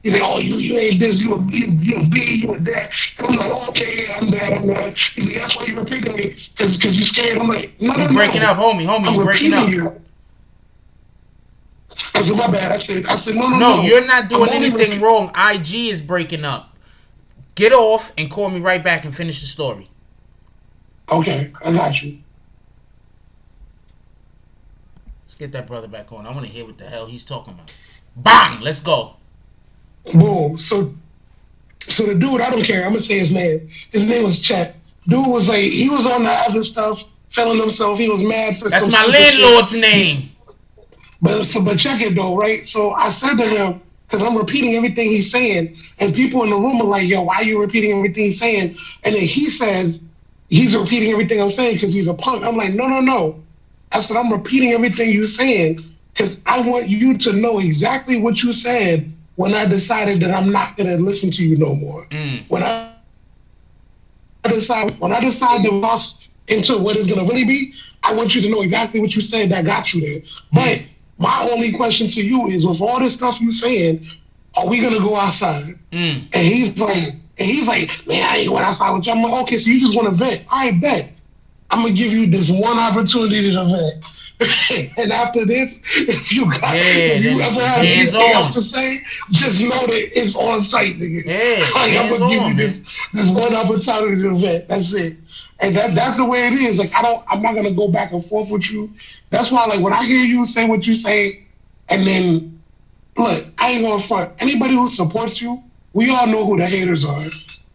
He's like, oh, you ain't this, you a B, you a that. So I'm like, okay, yeah, I'm that. He's like, that's why you're repeating me, because you scared. I'm like, no. You're breaking up, homie, you're breaking up. I said, my bad. I said, no. No, you're not doing anything wrong. IG is breaking up. Get off and call me right back and finish the story. Okay, I got you. Let's get that brother back on. I want to hear what the hell he's talking about. Bang! Let's go. Boom. So the dude, I don't care. I'm gonna say his name. His name was Chet. Dude was like, he was on the other stuff, feeling himself. He was mad for. That's my landlord's name. But check it though, right? So I said to him, because I'm repeating everything he's saying, and people in the room are like, yo, why are you repeating everything he's saying? And then he says he's repeating everything I'm saying because he's a punk. I'm like, no. I said, I'm repeating everything you're saying because I want you to know exactly what you said when I decided that I'm not going to listen to you no more. When I decide to cross into what it's going to really be, I want you to know exactly what you said that got you there. But my only question to you is, with all this stuff you're saying, are we gonna go outside? And he's like, man, I ain't going outside with you. I'm like, okay, so you just want to vent? I bet. I'm gonna give you this one opportunity to vent. And after this, if you ever have anything else to say, just know that it's on site, nigga. I'm gonna give you this one opportunity to vent. That's it. And that's the way it is. Like I'm not gonna go back and forth with you. That's why, like, when I hear you say what you say, and then look, I ain't gonna front. Anybody who supports you, we all know who the haters are.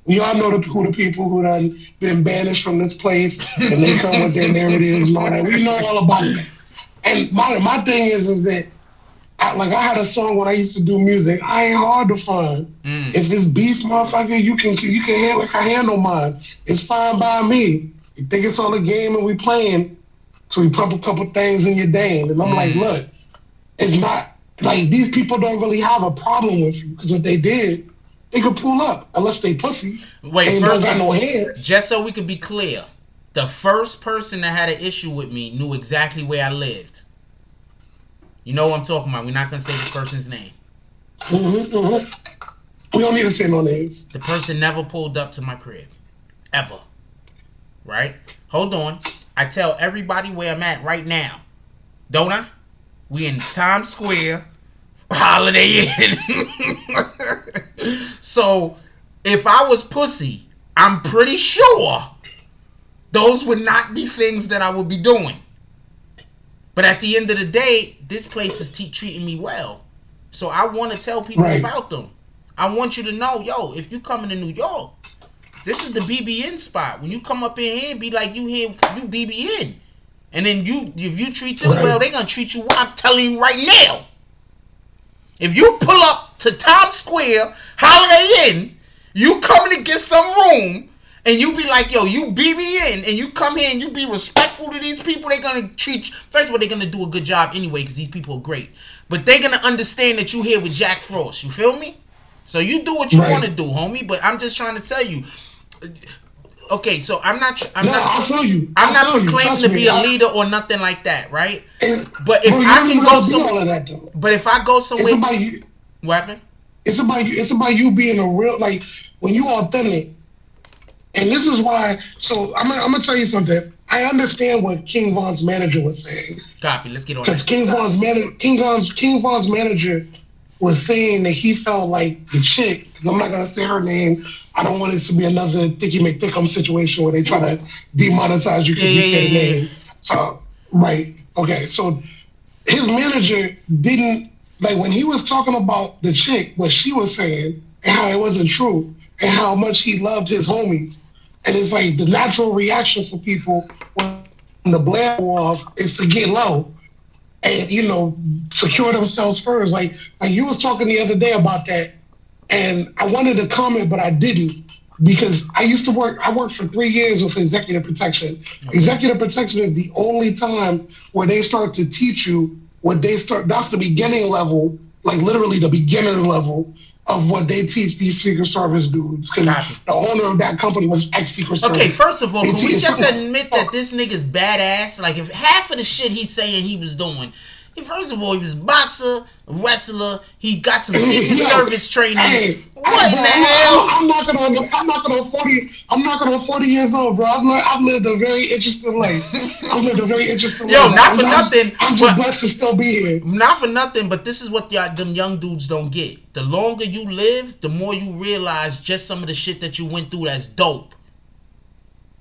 We all know who the people who done been banished from this place, and they come with their narratives and all that. We know all about that. And my thing is that I had a song when I used to do music. I ain't hard to find. If it's beef, motherfucker, you can handle mine. It's fine by me. You think it's all a game and we playing, so we pump a couple things in your dame. And I'm like, look, it's not like these people don't really have a problem with you, because what they did, they could pull up unless they pussy. Wait, first, got no hands. Just so we could be clear, the first person that had an issue with me knew exactly where I lived. You know what I'm talking about. We're not gonna say this person's name. We don't need to say no names. The person never pulled up to my crib, ever. Right? Hold on. I tell everybody where I'm at right now, don't I? We in Times Square. Holiday Inn. So if I was pussy, I'm pretty sure those would not be things that I would be doing. But at the end of the day, this place is treating me well. So I want to tell people about them. I want you to know, yo, if you coming to New York, this is the BBN spot. When you come up in here, be like, you here, you BBN. And then if you treat them well, they going to treat you well. I'm telling you right now. If you pull up to Times Square, Holiday Inn, you coming to get some room, and you be like, yo, you BBN, and you come here and you be respectful to these people, they're going to treat you. First of all, they're going to do a good job anyway, because these people are great. But they're going to understand that you here with Jack Frost. You feel me? So you do what you want to do, homie. But I'm just trying to tell you. Okay, so I'm not proclaiming to be a leader or nothing like that, right? But if I can go somewhere, but if I go somewhere, what happened? It's about you being a real, like, when you authentic. And this is why. So I'm gonna tell you something. I understand what King Von's manager was saying. Copy. Let's get on. Because King Von's manager was saying that he felt like the chick, because I'm not gonna say her name. I don't want it to be another Thicky McThickum situation where they try to demonetize you because you say the name. So, okay. So his manager didn't, like, when he was talking about the chick, what she was saying and how it wasn't true and how much he loved his homies. And it's like the natural reaction for people when the blare go off is to get low and, secure themselves first. Like you was talking the other day about that. And I wanted to comment, but I didn't, because I worked for 3 years with executive protection. Okay. Executive protection is the only time where they start to teach you that's the beginning level, like literally the beginner level of what they teach these Secret Service dudes. Because the owner of that company was ex-Secret Service. Okay, first of all, can we just admit that this nigga's badass? Like, if half of the shit he's saying he was doing, first of all, he was a boxer, a wrestler. He got some Secret Service training. What in the hell? I'm knocking on 40 years old, bro. I've lived a very interesting life. Yo, not for nothing. I'm just blessed to still be here. Not for nothing, but this is what them young dudes don't get. The longer you live, the more you realize just some of the shit that you went through that's dope.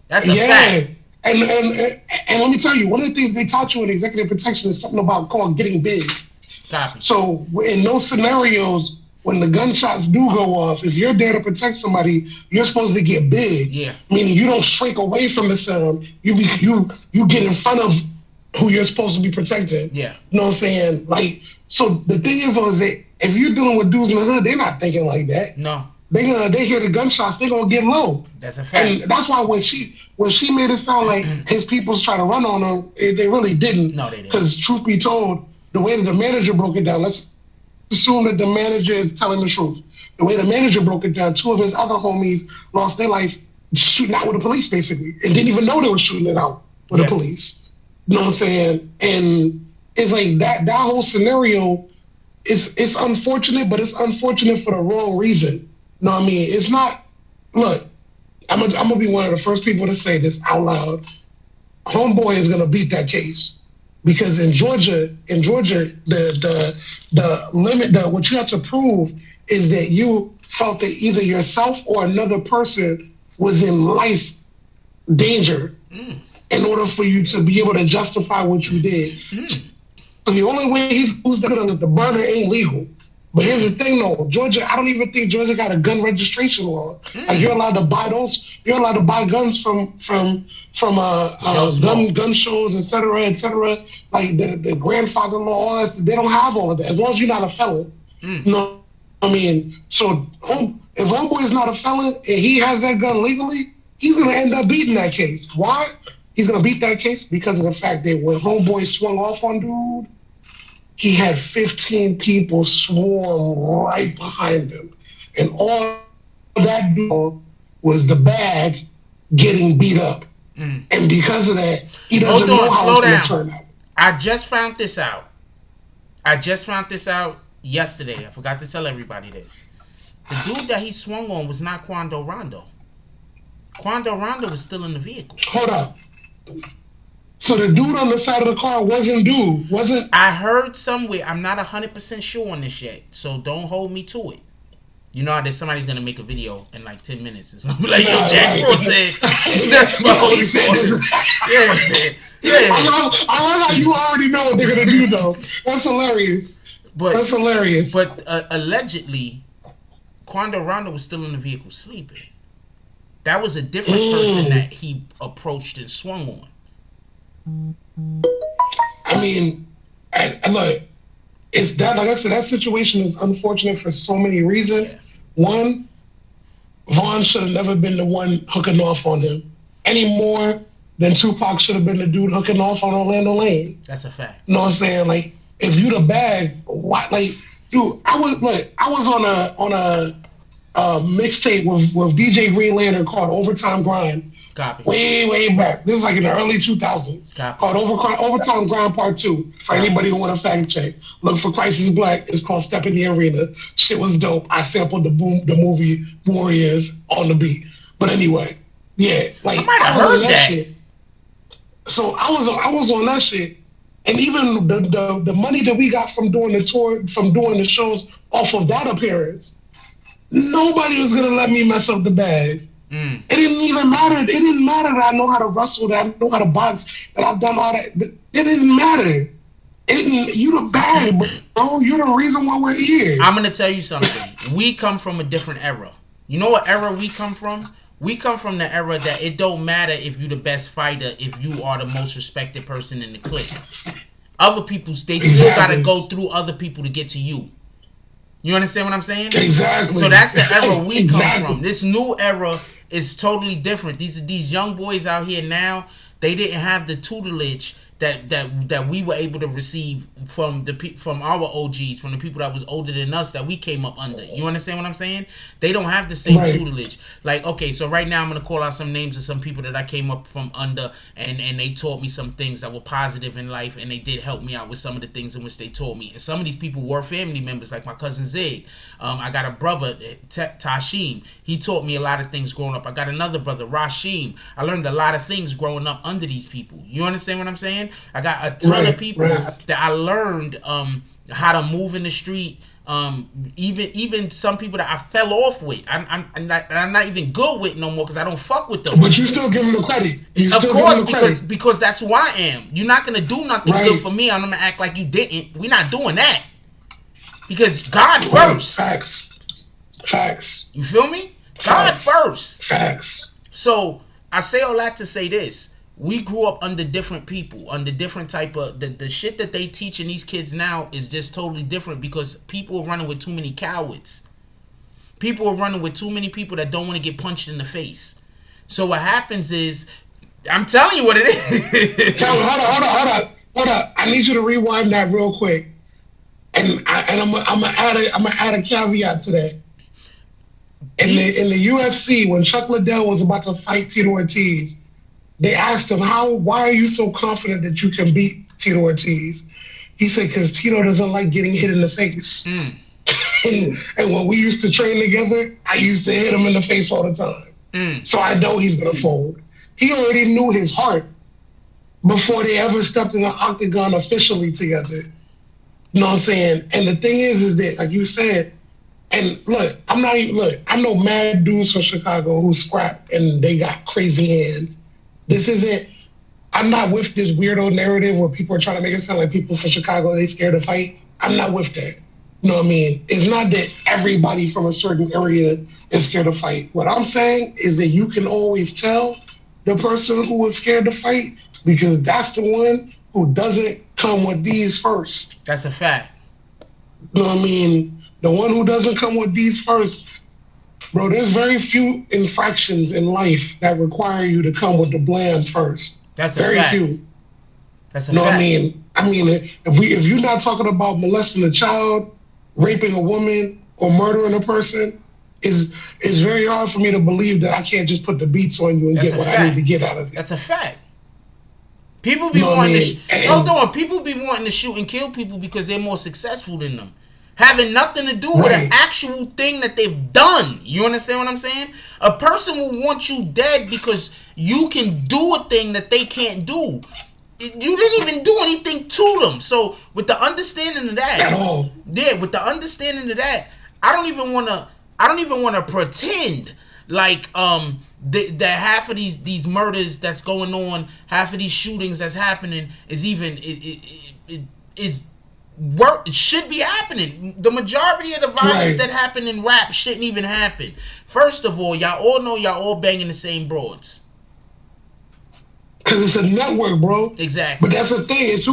That's a fact. And let me tell you, one of the things they taught you in executive protection is something called getting big. Copy. So in those scenarios, when the gunshots do go off, if you're there to protect somebody, you're supposed to get big. Yeah. Meaning you don't shrink away from the sound. You get in front of who you're supposed to be protecting. Yeah. You know what I'm saying? Like, so the thing is that if you're dealing with dudes in the hood, they're not thinking like that. No. They hear the gunshots, they're gonna get low. That's a fact. And that's why when she made it sound like his people's trying to run on him, they really didn't. No, they didn't. Because truth be told, the way that the manager broke it down, let's assume that the manager is telling the truth. The way the manager broke it down, 2 of his other homies lost their life shooting out with the police, basically, and didn't even know they were shooting it out with the police. You know what I'm saying? And it's like that whole scenario it's unfortunate, but it's unfortunate for the wrong reason. No, I mean, it's not. Look, I'm gonna be one of the first people to say this out loud. Homeboy is gonna beat that case because in Georgia, the limit, what you have to prove is that you felt that either yourself or another person was in life danger in order for you to be able to justify what you did. So the only way who's gonna, the burner ain't legal. But here's the thing, though, Georgia. I don't even think Georgia got a gun registration law. Like you're allowed to buy those. You're allowed to buy guns from gun shows, et cetera, et cetera. Like the grandfather law, all that. They don't have all of that as long as you're not a felon. You know what I mean? So if homeboy is not a felon and he has that gun legally, he's gonna end up beating that case. Why? He's gonna beat that case because of the fact that when homeboy swung off on dude, he had 15 people swarm right behind him. And all that dude was the bag getting beat up. And because of that, he doesn't know how it's going to turn out. I just found this out yesterday. I forgot to tell everybody this. The dude that he swung on was not Quando Rondo. Quando Rondo was still in the vehicle. Hold up. So the dude on the side of the car wasn't. I heard somewhere. I'm not 100% sure on this yet, so don't hold me to it. You know, there's somebody's gonna make a video in like 10 minutes. It's gonna be like, yo, Jack Frost said. That's my whole story. Yeah. I love how you already know what they're gonna do, though. That's hilarious. That's hilarious. But allegedly, Quando Rondo was still in the vehicle sleeping. That was a different person that he approached and swung on. I mean, look, it's that. Like I said, that situation is unfortunate for so many reasons. One, Vaughn should have never been the one hooking off on him any more than Tupac should have been the dude hooking off on Orlando Lane. That's a fact. You know what I'm saying? Like, if you the bag, why? Like, dude, I was on a mixtape with DJ Green Lantern called Overtime Grind. Copy. Way back. This is like in the early 2000s. Copy. Called Overtime Grind Part 2. For anybody who want to fact check. Look for Christ is Black. It's called Step in the Arena. Shit was dope. I sampled the movie Warriors on the beat. But anyway, yeah. Like, I might have heard that. Shit. So I was on that shit. And even the money that we got from doing the tour, from doing the shows off of that appearance, nobody was going to let me mess up the bag. It didn't even matter. It didn't matter that I know how to wrestle, that I know how to box, that I've done all that. It didn't matter. You the bag, bro. You're the reason why we're here. I'm going to tell you something. We come from a different era. You know what era we come from? We come from the era that it don't matter if you're the best fighter, if you are the most respected person in the clique. Other people, they still got to go through other people to get to you. You understand what I'm saying? Exactly. So that's the era we come from. This new era is totally different. These young boys out here now, they didn't have the tutelage that we were able to receive from our OGs, from the people that was older than us that we came up under. You understand what I'm saying? They don't have the same tutelage. Like, okay, so right now I'm gonna call out some names of some people that I came up from under, and they taught me some things that were positive in life, and they did help me out with some of the things in which they taught me. And some of these people were family members, like my cousin Zig. I got a brother, Tashim. He taught me a lot of things growing up. I got another brother, Rashim. I learned a lot of things growing up under these people. You understand what I'm saying? I got a ton of people that I learned how to move in the street. Even some people that I fell off with, I'm not even good with no more because I don't fuck with them. But you still give them the credit. Of course, because that's who I am. You're not gonna do nothing good for me. I'm gonna act like you didn't. We're not doing that. Because God first. Facts. You feel me? God first. Facts. So I say all that to say this. We grew up under different people, under different type of the shit that they teaching these kids now is just totally different because people are running with too many cowards. People are running with too many people that don't want to get punched in the face. So what happens is, I'm telling you what it is. Hold up. I need you to rewind that real quick. And I'm gonna add a caveat to that. In the UFC, when Chuck Liddell was about to fight Tito Ortiz, they asked him, why are you so confident that you can beat Tito Ortiz? He said because Tito doesn't like getting hit in the face. Mm. And when we used to train together, I used to hit him in the face all the time. So I know he's gonna fold. He already knew his heart before they ever stepped in the octagon officially together. You know what I'm saying? And the thing is that like you said, and look, I'm not even look. I know mad dudes from Chicago who scrap and they got crazy hands. This isn't. I'm not with this weirdo narrative where people are trying to make it sound like people from Chicago they scared to fight. I'm not with that. You know what I mean? It's not that everybody from a certain area is scared to fight. What I'm saying is that you can always tell the person who is scared to fight because that's the one who doesn't come with these first. That's a fact. You know what I mean? The one who doesn't come with these first, bro, there's very few infractions in life that require you to come with the bland first. That's a very fact. few. That's a You know fact. what I mean? I mean, if you're not talking about molesting a child, raping a woman, or murdering a person, it's very hard for me to believe that I can't just put the beats on you and That's get a what fact. I need to get out of it. That's a fact. People be You know what I wanting mean? to hold on. People be wanting to shoot and kill people because they're more successful than them, having nothing to do with an Right. actual thing that they've done. You understand what I'm saying? A person will want you dead because you can do a thing that they can't do. You didn't even do anything to them. So with the understanding of that, At all. yeah, with the understanding of that, I don't even want to pretend like that half of these murders that's going on, half of these shootings that's happening is even is work. It should be happening. The majority of the violence Right. that happened in rap shouldn't even happen. First of all, y'all all know y'all all banging the same broads. Because it's a network, bro. Exactly. But that's the thing. It's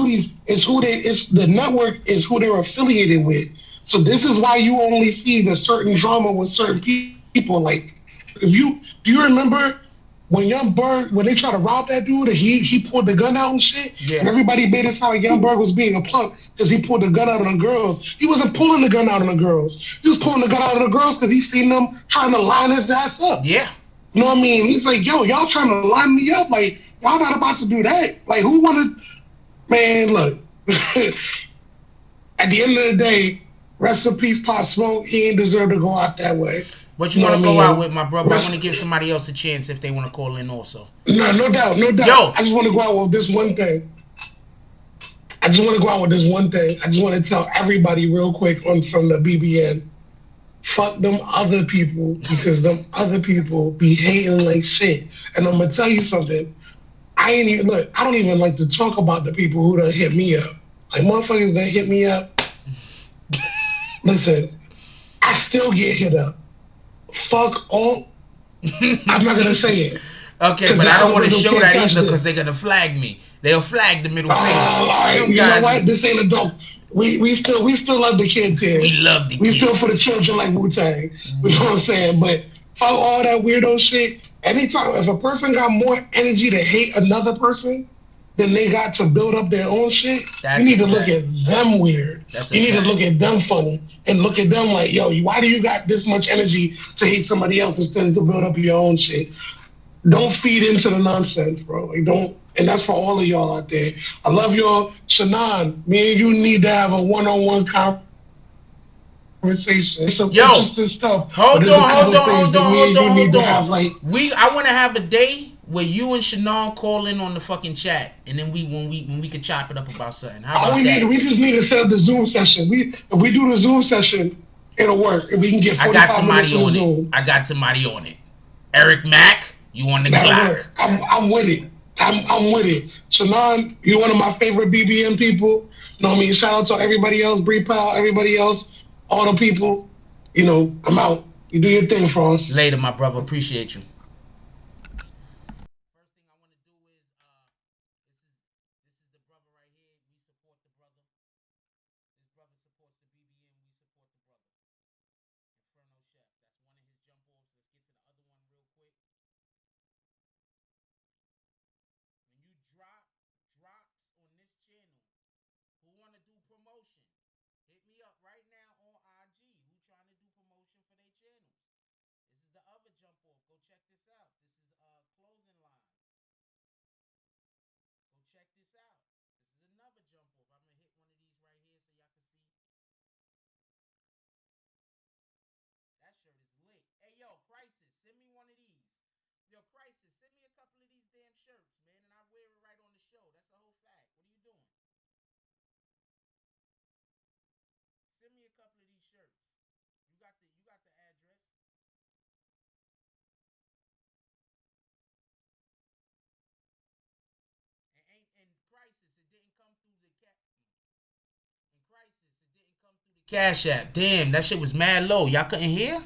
the network is who they're affiliated with. So this is why you only see the certain drama with certain people. Like, do you remember when Young Berg, when they tried to rob that dude, and he pulled the gun out and shit? Yeah. And everybody made it sound like Young Berg was being a punk because he pulled the gun out on the girls. He wasn't pulling the gun out on the girls. He was pulling the gun out on the girls because he seen them trying to line his ass up. Yeah. You know what I mean? He's like, yo, y'all trying to line me up? Like, y'all not about to do that. Like, who wanted... Man, look. At the end of the day, rest in peace, Pop Smoke. He ain't deserve to go out that way. What you want to go out with, my brother? I want to give somebody else a chance if they want to call in also. No doubt. Yo. I just want to go out with this one thing. I just want to tell everybody real quick from the BBN. Fuck them other people because them other people be hating like shit. And I'm gonna tell you something. I don't even like to talk about the people who done hit me up. Like motherfuckers that hit me up. Listen, I still get hit up. Fuck all. I'm not gonna say it. Okay, but I don't want to show that either because they're gonna flag me. They'll flag the middle finger. Right. You know what? This ain't a dope. We still love the kids here. We love the kids. We still for the children like Wu-Tang. You know what I'm saying? But fuck all that weirdo shit. Anytime, if a person got more energy to hate another person than they got to build up their own shit, you need to look at them weird. You need to look at them funny and look at them like, yo, why do you got this much energy to hate somebody else instead of to build up your own shit? Don't feed into the nonsense, bro. Like, don't. And that's for all of y'all out there. I love y'all. Shannon, me and you need to have a one-on-one conversation. It's some interesting stuff. Hold on. Like, I want to have a day where you and Shannon call in on the fucking chat, and then when we can chop it up about something. How about that? We just need to set up the Zoom session. If we do the Zoom session, it'll work. If we can get 45 minutes on Zoom. I got somebody on it. Eric Mack, you on the clock. I'm with it. I'm with it. Shannon, you're one of my favorite BBM people. You know what I mean? Shout out to everybody else, Bree Powell, everybody else, all the people. You know, I'm out. You do your thing for us. Later, my brother. Appreciate you. First thing I want to do is, this is the brother right here. We support the brother. This brother supports the BBM. We support the brother. Inferno Chef. That's one of his jump offs. Let's get to the other one real quick. When you drop drops on this channel, who want to do promotion? Hit me up right now on IG. Who trying to do promotion for their channels? This is the other jump off. Go check this out. This is a clothing line. Go check this out. This is another jump off. I'm gonna hit one of these got the address. And ain't in crisis, it didn't come through the in crisis, it didn't come through the Cash App. Damn, that shit was mad low. Y'all couldn't hear?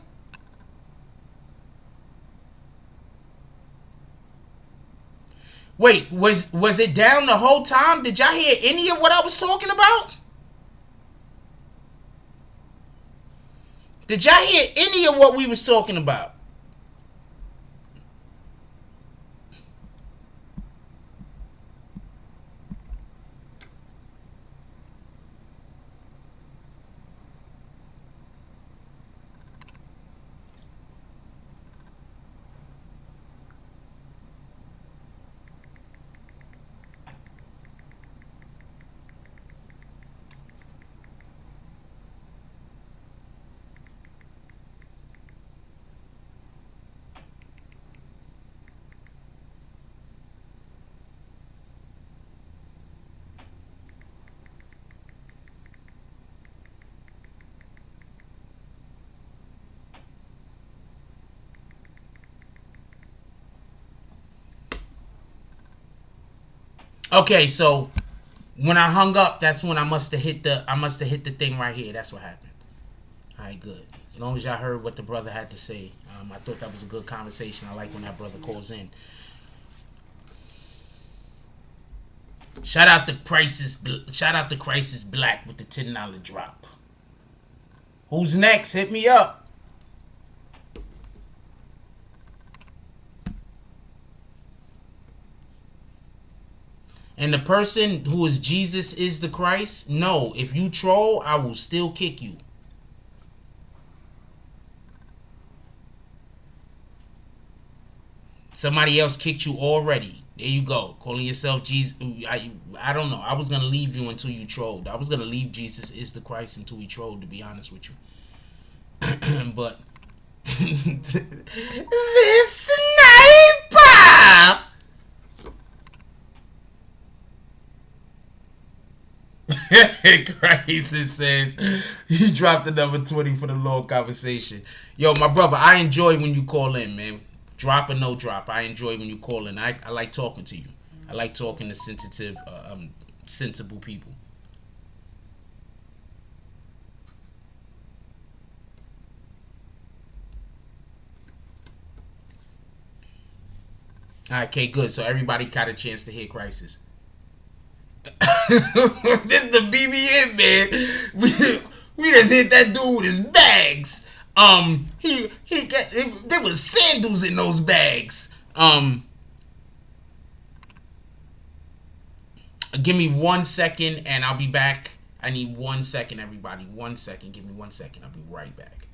Wait, was it down the whole time? Did y'all hear any of what I was talking about? Did y'all hear any of what we was talking about? Okay, so when I hung up, that's when I must have hit the thing right here. That's what happened. All right, good. As long as y'all heard what the brother had to say, I thought that was a good conversation. I like when that brother calls in. Shout out to Crisis Black with the $10 drop. Who's next? Hit me up. And the person who is Jesus is the Christ? No. If you troll, I will still kick you. Somebody else kicked you already. There you go. Calling yourself Jesus. I don't know. I was going to leave you until you trolled. I was going to leave Jesus is the Christ until he trolled, to be honest with you. But this sniper. Crisis says he dropped the number 20 for the long conversation. Yo, my brother, I enjoy when you call in, man. Drop or no drop, I enjoy when you call in. I like talking to you. I like talking to sensitive, sensible people. All right, okay, good. So everybody got a chance to hear Crisis. This is the BBN, man. We just hit that dude with his bags. There was sandals in those bags. Give me 1 second and I'll be back. I need 1 second, everybody. 1 second. Give me 1 second. I'll be right back.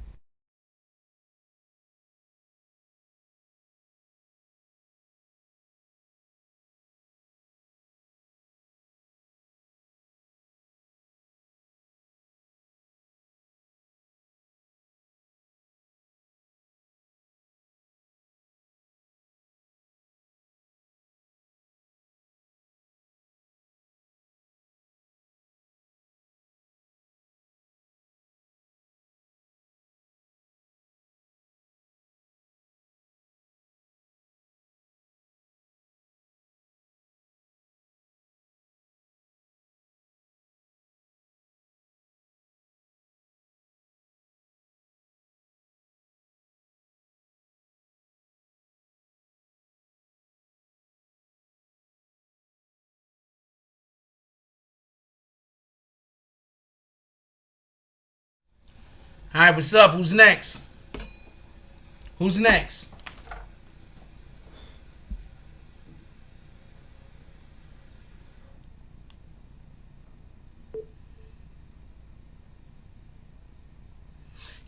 All right, what's up? Who's next? Who's next?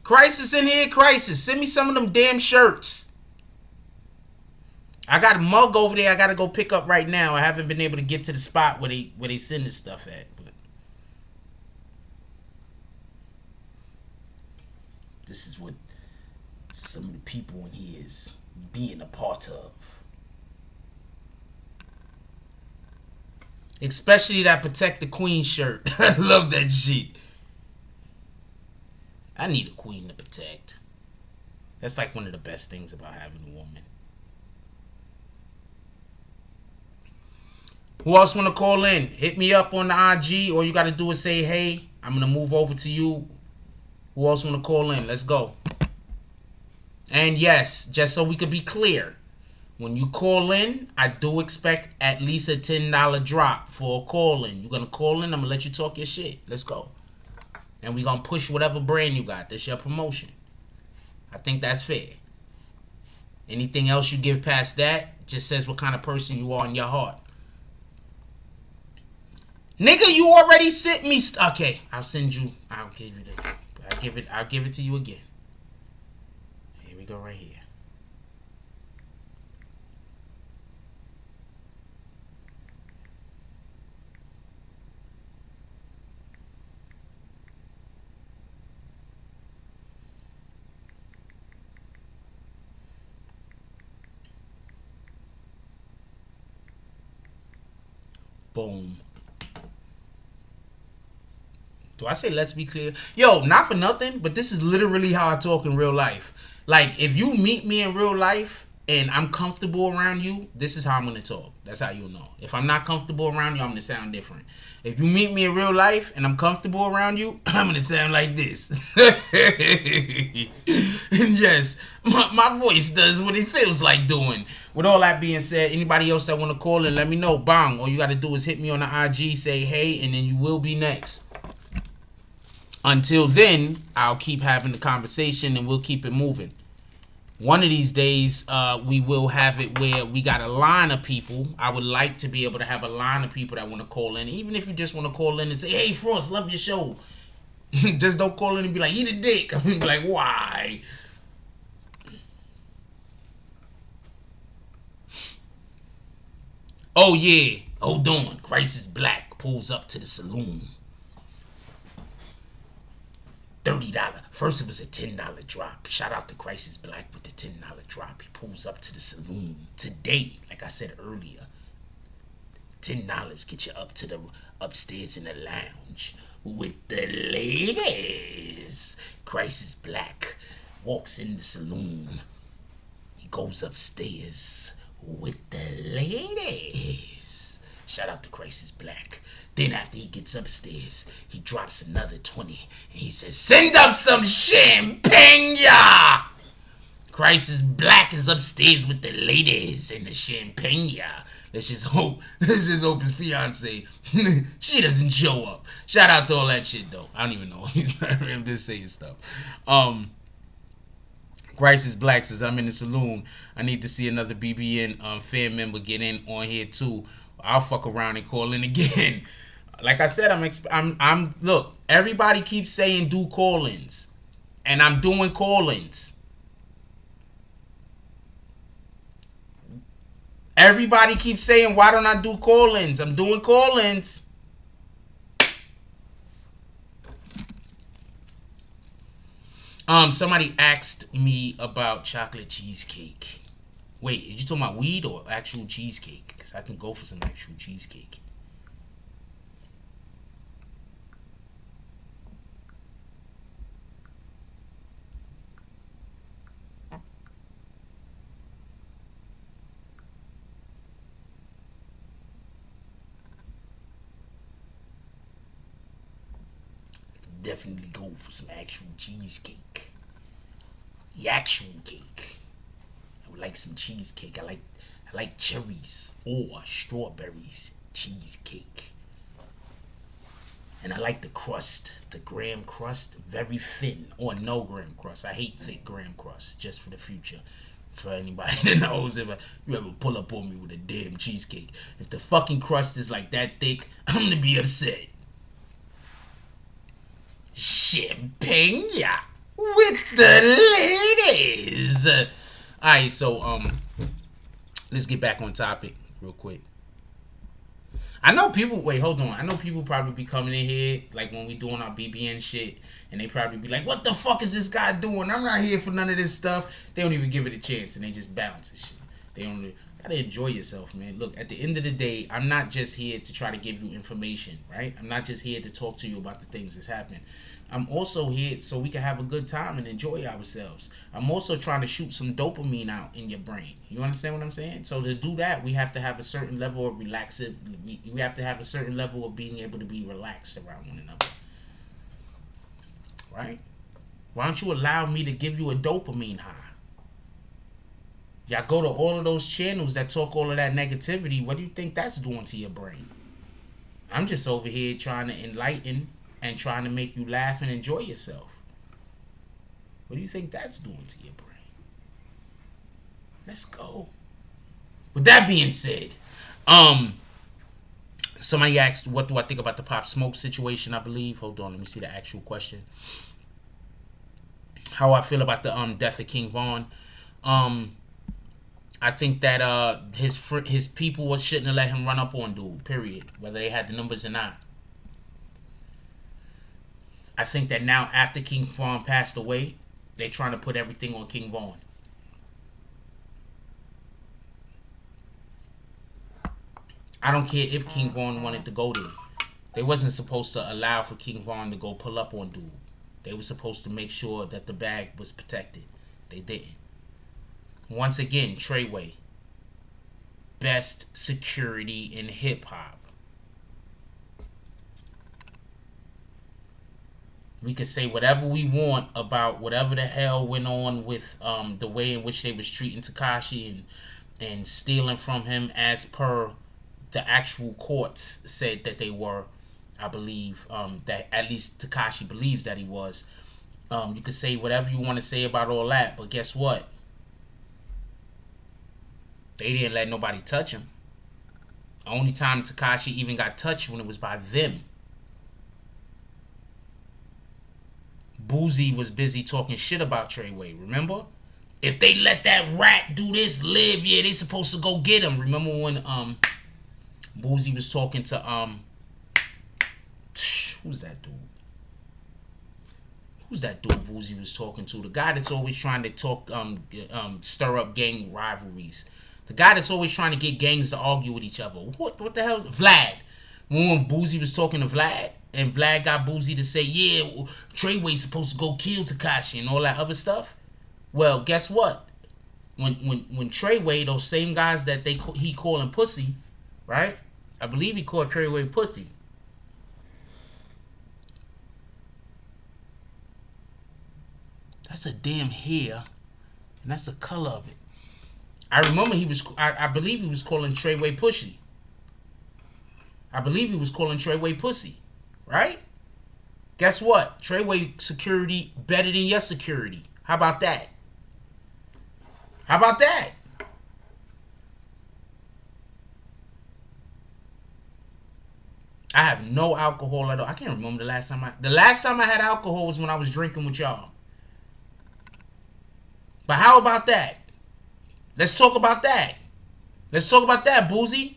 Crisis in here, Crisis. Send me some of them damn shirts. I got a mug over there I gotta go pick up right now. I haven't been able to get to the spot where they send this stuff at. But this is what some of the people in here is being a part of. Especially that Protect the Queen shirt. I love that shit. I need a queen to protect. That's like one of the best things about having a woman. Who else want to call in? Hit me up on the IG. All you got to do is say, hey, I'm going to move over to you. Who else want to call in? Let's go. And yes, just so we could be clear, when you call in, I do expect at least a $10 drop for a call in. You're going to call in, I'm going to let you talk your shit. Let's go. And we're going to push whatever brand you got. That's your promotion. I think that's fair. Anything else you give past that just says what kind of person you are in your heart. Nigga, you already sent me. Okay, I'll send you. I'll give you the. I'll give it to you again. Here we go, right here. Boom. Do I say let's be clear? Yo, not for nothing, but this is literally how I talk in real life. Like, if you meet me in real life and I'm comfortable around you, this is how I'm going to talk. That's how you'll know. If I'm not comfortable around you, I'm going to sound different. If you meet me in real life and I'm comfortable around you, I'm going to sound like this. And yes, my voice does what it feels like doing. With all that being said, anybody else that want to call in, let me know. Bang. All you got to do is hit me on the IG, say hey, and then you will be next. Until then, I'll keep having the conversation and we'll keep it moving. One of these days, we will have it where we got a line of people. I would like to be able to have a line of people that want to call in. Even if you just want to call in and say, hey, Frost, love your show. Just don't call in and be like, eat a dick. I'm be like, why? Oh, yeah. Hold on. Crisis Black pulls up to the saloon. $30. First it was a $10 drop. Shout out to Crisis Black with the $10 drop. He pulls up to the saloon today, like I said earlier. $10 get you up to the upstairs in the lounge with the ladies. Crisis Black walks in the saloon. He goes upstairs with the ladies. Shout out to Crisis Black. Then after he gets upstairs, he drops another 20 and he says, send up some champagne. Crisis Black is upstairs with the ladies and the champagne. Let's just hope his fiance, she doesn't show up. Shout out to all that shit though. I don't even know. I'm just saying stuff. Crisis Black says, I'm in the saloon. I need to see another BBN fan member get in on here too. I'll fuck around and call in again. Like I said, I'm look, everybody keeps saying do call-ins. And I'm doing call-ins. Everybody keeps saying, why don't I do call-ins? I'm doing call-ins. Somebody asked me about chocolate cheesecake. Wait, are you talking about weed or actual cheesecake? Because I can go for some actual cheesecake. Definitely go for some actual cheesecake. The actual cake. I would like some cheesecake. I like cherries or strawberries cheesecake. And I like the crust, the graham crust, very thin or no graham crust. I hate thick graham crust, just for the future. For anybody that knows, if you ever pull up on me with a damn cheesecake, if the fucking crust is like that thick, I'm gonna be upset. Champagne with the ladies. Alright, so let's get back on topic real quick. I know people, wait, hold on. I know people probably be coming in here, like when we doing our BBN shit, and they probably be like, what the fuck is this guy doing? I'm not here for none of this stuff. They don't even give it a chance, and they just bounce and shit. They don't, Gotta enjoy yourself, man. Look, at the end of the day, I'm not just here to try to give you information, right? I'm not just here to talk to you about the things that's happening. I'm also here so we can have a good time and enjoy ourselves. I'm also trying to shoot some dopamine out in your brain. You understand what I'm saying? So to do that, we have to have a certain level of relaxing. We have to have a certain level of being able to be relaxed around one another, right? Why don't you allow me to give you a dopamine high? Y'all go to all of those channels that talk all of that negativity. What do you think that's doing to your brain? I'm just over here trying to enlighten and trying to make you laugh and enjoy yourself. What do you think that's doing to your brain? Let's go. With that being said, somebody asked, what do I think about the Pop Smoke situation, I believe. Hold on, let me see the actual question. How I feel about the death of King Von. I think that his people shouldn't have let him run up on dude, period. Whether they had the numbers or not. I think that now after King Von passed away, they're trying to put everything on King Von. I don't care if King Von wanted to go there. They wasn't supposed to allow for King Von to go pull up on dude. They were supposed to make sure that the bag was protected. They didn't. Once again, Treyway, best security in hip-hop. We can say whatever we want about whatever the hell went on with the way in which they was treating Tekashi and stealing from him, as per the actual courts said that they were. I believe that at least Tekashi believes that he was. You could say whatever you want to say about all that, but guess what? They didn't let nobody touch him. The only time Tekashi even got touched when it was by them. Boozy was busy talking shit about Treyway, remember? If they let that rat do this, live, yeah, they supposed to go get him. Remember when Boozy was talking to who's that dude? Who's that dude Boozy was talking to? The guy that's always trying to talk stir up gang rivalries. The guy that's always trying to get gangs to argue with each other. What the hell? Vlad. When Boozy was talking to Vlad, and Vlad got Boozy to say, yeah, Treyway's supposed to go kill Tekashi and all that other stuff. Well, guess what? When Treyway, those same guys that he calling pussy, right? I believe he called Treyway pussy. That's a damn hair, and that's the color of it. I remember I believe he was calling Treyway pussy. I believe he was calling Treyway pussy, right? Guess what? Treyway security better than your security. How about that? How about that? I have no alcohol at all. I can't remember the last time I had alcohol was when I was drinking with y'all. But how about that? Let's talk about that. Let's talk about that, Boozy.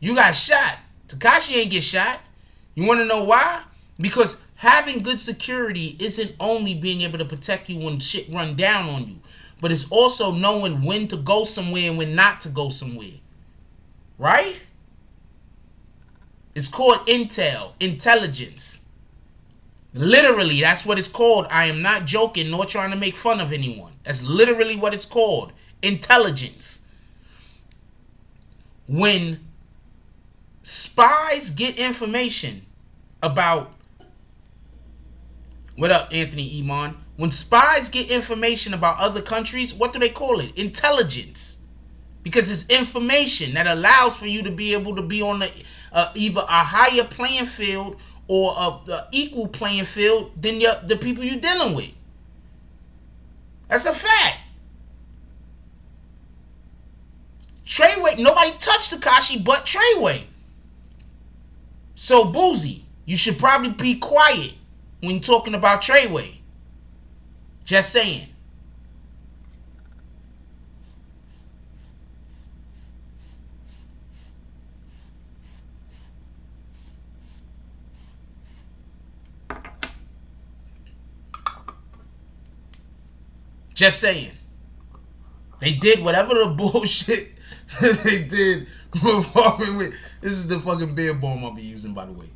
You got shot. Tekashi ain't get shot. You want to know why? Because having good security isn't only being able to protect you when shit run down on you, but it's also knowing when to go somewhere and when not to go somewhere. Right? It's called intel, intelligence. Literally, that's what it's called. I am not joking nor trying to make fun of anyone. That's literally what it's called. Intelligence. When spies get information about... What up, Anthony Iman? When spies get information about other countries, what do they call it? Intelligence. Because it's information that allows for you to be able to be on the, either a higher playing field or a equal playing field than the people you're dealing with. That's a fact. Treyway, nobody touched Tekashi but Treyway. So, Boozy, you should probably be quiet when talking about Treyway. Just saying. Just saying. They did whatever the bullshit They did performing with. This is the fucking beer bomb I'll be using, by the way.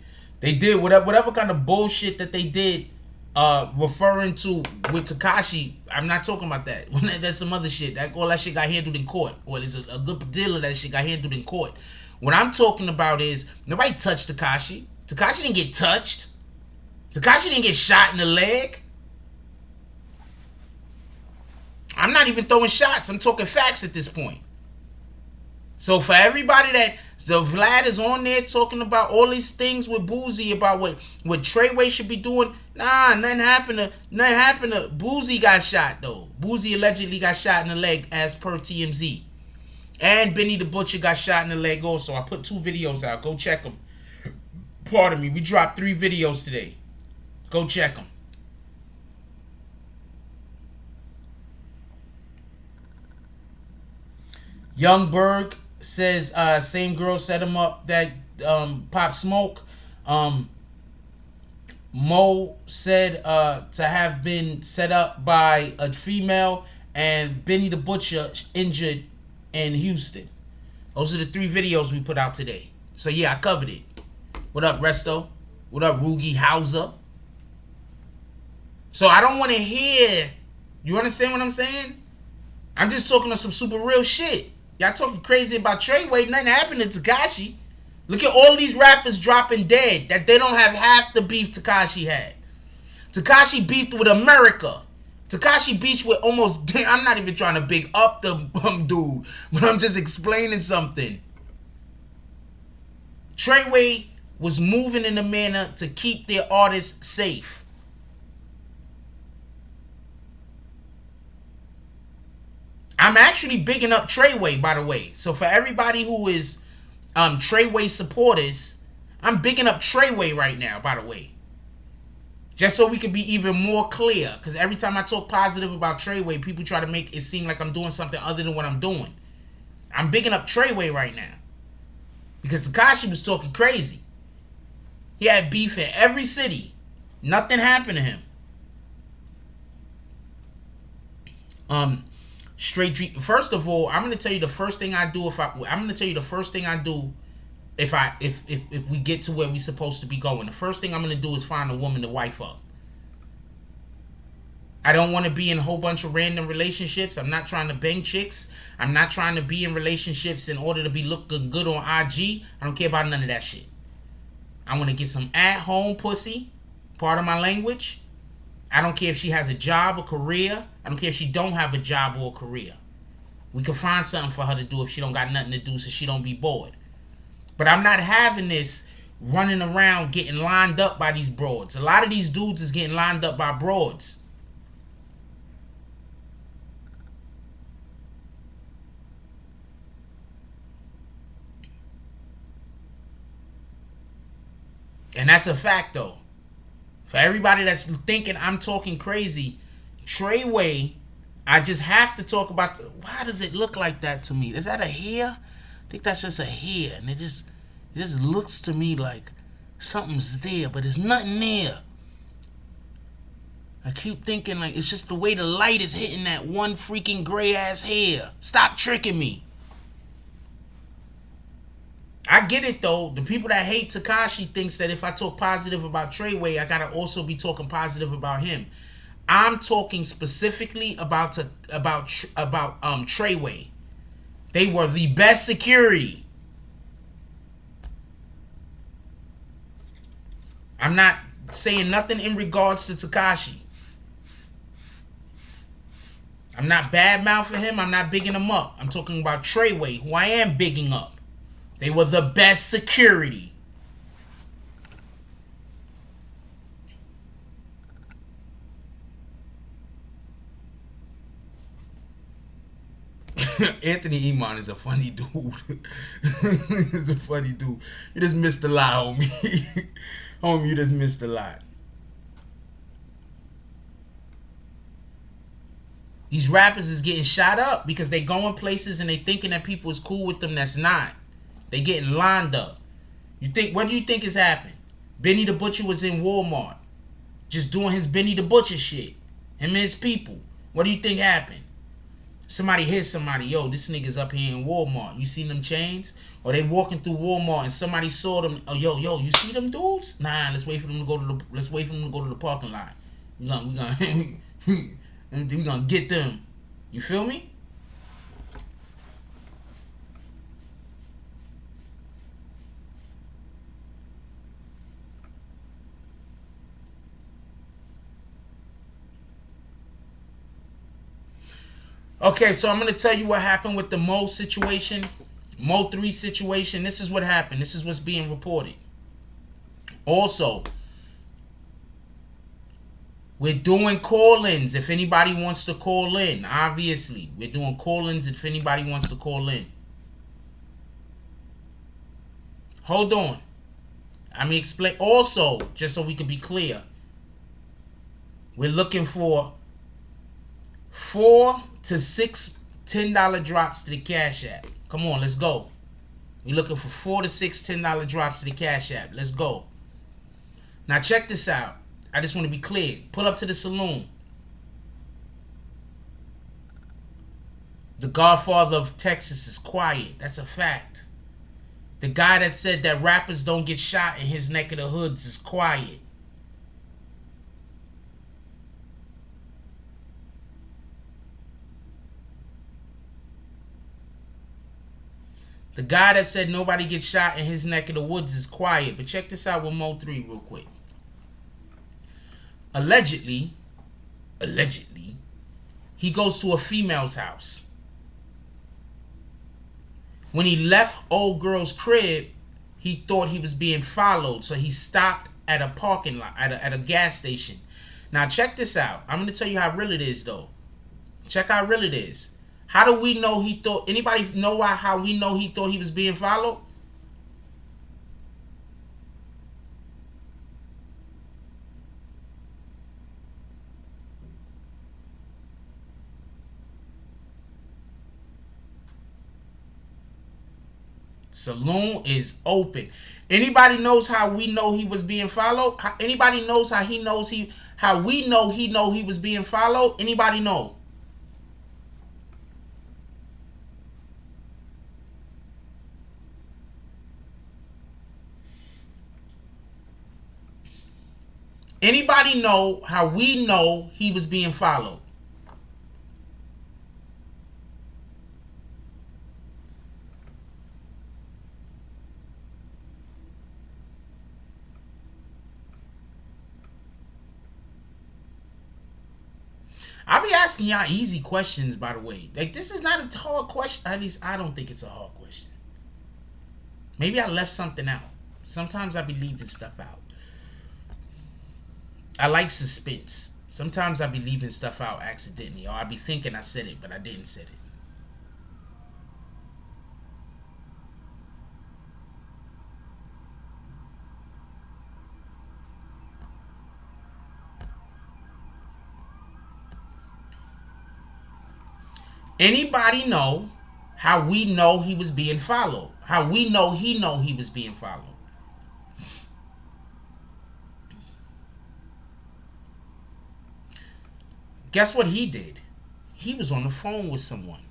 They did whatever kind of bullshit that they did, referring to with Tekashi. I'm not talking about that. That's some other shit. All that shit got handled in court. Or there's a good deal of that shit got handled in court. What I'm talking about is nobody touched Tekashi. Tekashi didn't get touched. Tekashi didn't get shot in the leg. I'm not even throwing shots. I'm talking facts at this point. So for everybody that Vlad is on there talking about all these things with Boozy about what Treyway should be doing, nah, nothing happened to Boozy got shot though. Boozy allegedly got shot in the leg as per TMZ. And Benny the Butcher got shot in the leg also. I put 2 videos out. Go check them. Pardon me. We dropped 3 videos today. Go check them. Young Berg says same girl set him up that Pop Smoke. Mo said to have been set up by a female, and Benny the Butcher injured in Houston. Those are the 3 videos we put out today. So yeah, I covered it. What up, Resto? What up, Rugi Hauser? So I don't want to hear. You understand what I'm saying? I'm just talking to some super real shit. Y'all talking crazy about Treyway. Nothing happened to Tekashi. Look at all these rappers dropping dead that they don't have half the beef Tekashi had. Tekashi beefed with America. Tekashi beefed with almost. I'm not even trying to big up the dude, but I'm just explaining something. Treyway was moving in a manner to keep their artists safe. I'm actually bigging up Treyway, by the way. So for everybody who is Treyway supporters, I'm bigging up Treyway right now, by the way. Just so we can be even more clear. Because every time I talk positive about Treyway, people try to make it seem like I'm doing something other than what I'm doing. I'm bigging up Treyway right now. Because Tekashi was talking crazy. He had beef in every city. Nothing happened to him. Straight Dream. First of all, I'm gonna tell you the first thing I do if we get to where we supposed to be going. The first thing I'm gonna do is find a woman to wife up. I don't want to be in a whole bunch of random relationships. I'm not trying to bang chicks. I'm not trying to be in relationships in order to be looking good on IG. I don't care about none of that shit. I want to get some at-home pussy. Part of my language. I don't care if she has a job or career. I don't care if she don't have a job or a career. We can find something for her to do if she don't got nothing to do so she don't be bored. But I'm not having this running around getting lined up by these broads. A lot of these dudes is getting lined up by broads. And that's a fact though. For everybody that's thinking I'm talking crazy, Treyway, I just have to talk about. Why does it look like that to me? Is that a hair? I think that's just a hair, and it just looks to me like something's there, but there's nothing there. I keep thinking like it's just the way the light is hitting that one freaking gray ass hair. Stop tricking me. I get it though. The people that hate Tekashi thinks that if I talk positive about Treyway, I gotta also be talking positive about him. I'm talking specifically about Treyway. They were the best security. I'm not saying nothing in regards to Tekashi. I'm not bad-mouthing him. I'm not bigging him up. I'm talking about Treyway, who I am bigging up. They were the best security. Anthony Iman is a funny dude. He's a funny dude. You just missed a lot, homie. Homie, you just missed a lot. These rappers is getting shot up because they going places and they thinking that people is cool with them. That's not. They getting lined up. You think? What do you think is happening? Benny the Butcher was in Walmart, just doing his Benny the Butcher shit. Him and his people. What do you think happened? Somebody hits somebody, yo, this nigga's up here in Walmart. You seen them chains? Or they walking through Walmart and somebody saw them. Oh, yo, you see them dudes? Nah, let's wait for them to go to the parking lot. We gonna get them. You feel me? Okay, so I'm going to tell you what happened with the Mo situation. Mo 3 situation. This is what happened. This is what's being reported. Also, we're doing call-ins if anybody wants to call in. Obviously, we're doing call-ins if anybody wants to call in. Hold on. Let me explain. Also, just so we can be clear, we're looking for 4 to 6 $10 drops to the Cash App. Come on, let's go. We're looking for 4 to 6 $10 drops to the Cash App. Let's go. Now check this out. I just want to be clear. Pull up to the saloon. The Godfather of Texas is quiet. That's a fact. The guy that said that rappers don't get shot in his neck of the hoods is quiet. The guy that said nobody gets shot in his neck of the woods is quiet. But check this out with Mo 3 real quick. Allegedly, he goes to a female's house. When he left old girl's crib, he thought he was being followed. So he stopped at a parking lot, at a gas station. Now check this out. I'm going to tell you how real it is though. Check how real it is. How do we know he thought? Anybody know how we know he thought he was being followed? Saloon is open. Anybody knows how we know he was being followed? Anybody knows how we know he was being followed? Anybody know? Anybody know how we know he was being followed? I'll be asking y'all easy questions, by the way. Like, this is not a hard question. At least I don't think it's a hard question. Maybe I left something out. Sometimes I be leaving stuff out. I like suspense. Sometimes I be leaving stuff out accidentally, or I be thinking I said it, but I didn't say it. Anybody know how we know he was being followed? How we know he was being followed? Guess what he did? He was on the phone with someone.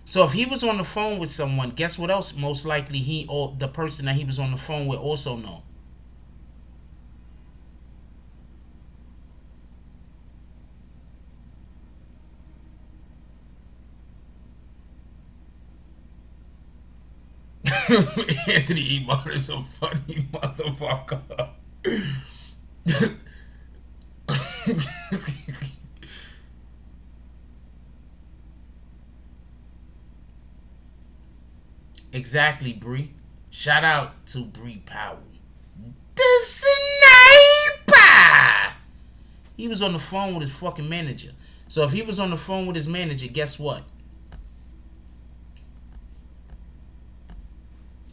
So if he was on the phone with someone, guess what else most likely he or the person that he was on the phone with also know? Anthony E. is a funny motherfucker. Exactly, Bree. Shout out to Bree Powell. The sniper! He was on the phone with his fucking manager. So if he was on the phone with his manager, guess what?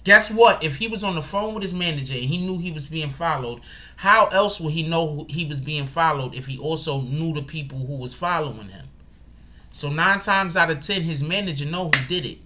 Guess what? If he was on the phone with his manager and he knew he was being followed, how else would he know he was being followed if he also knew the people who was following him? So 9 times out of 10, his manager know who did it.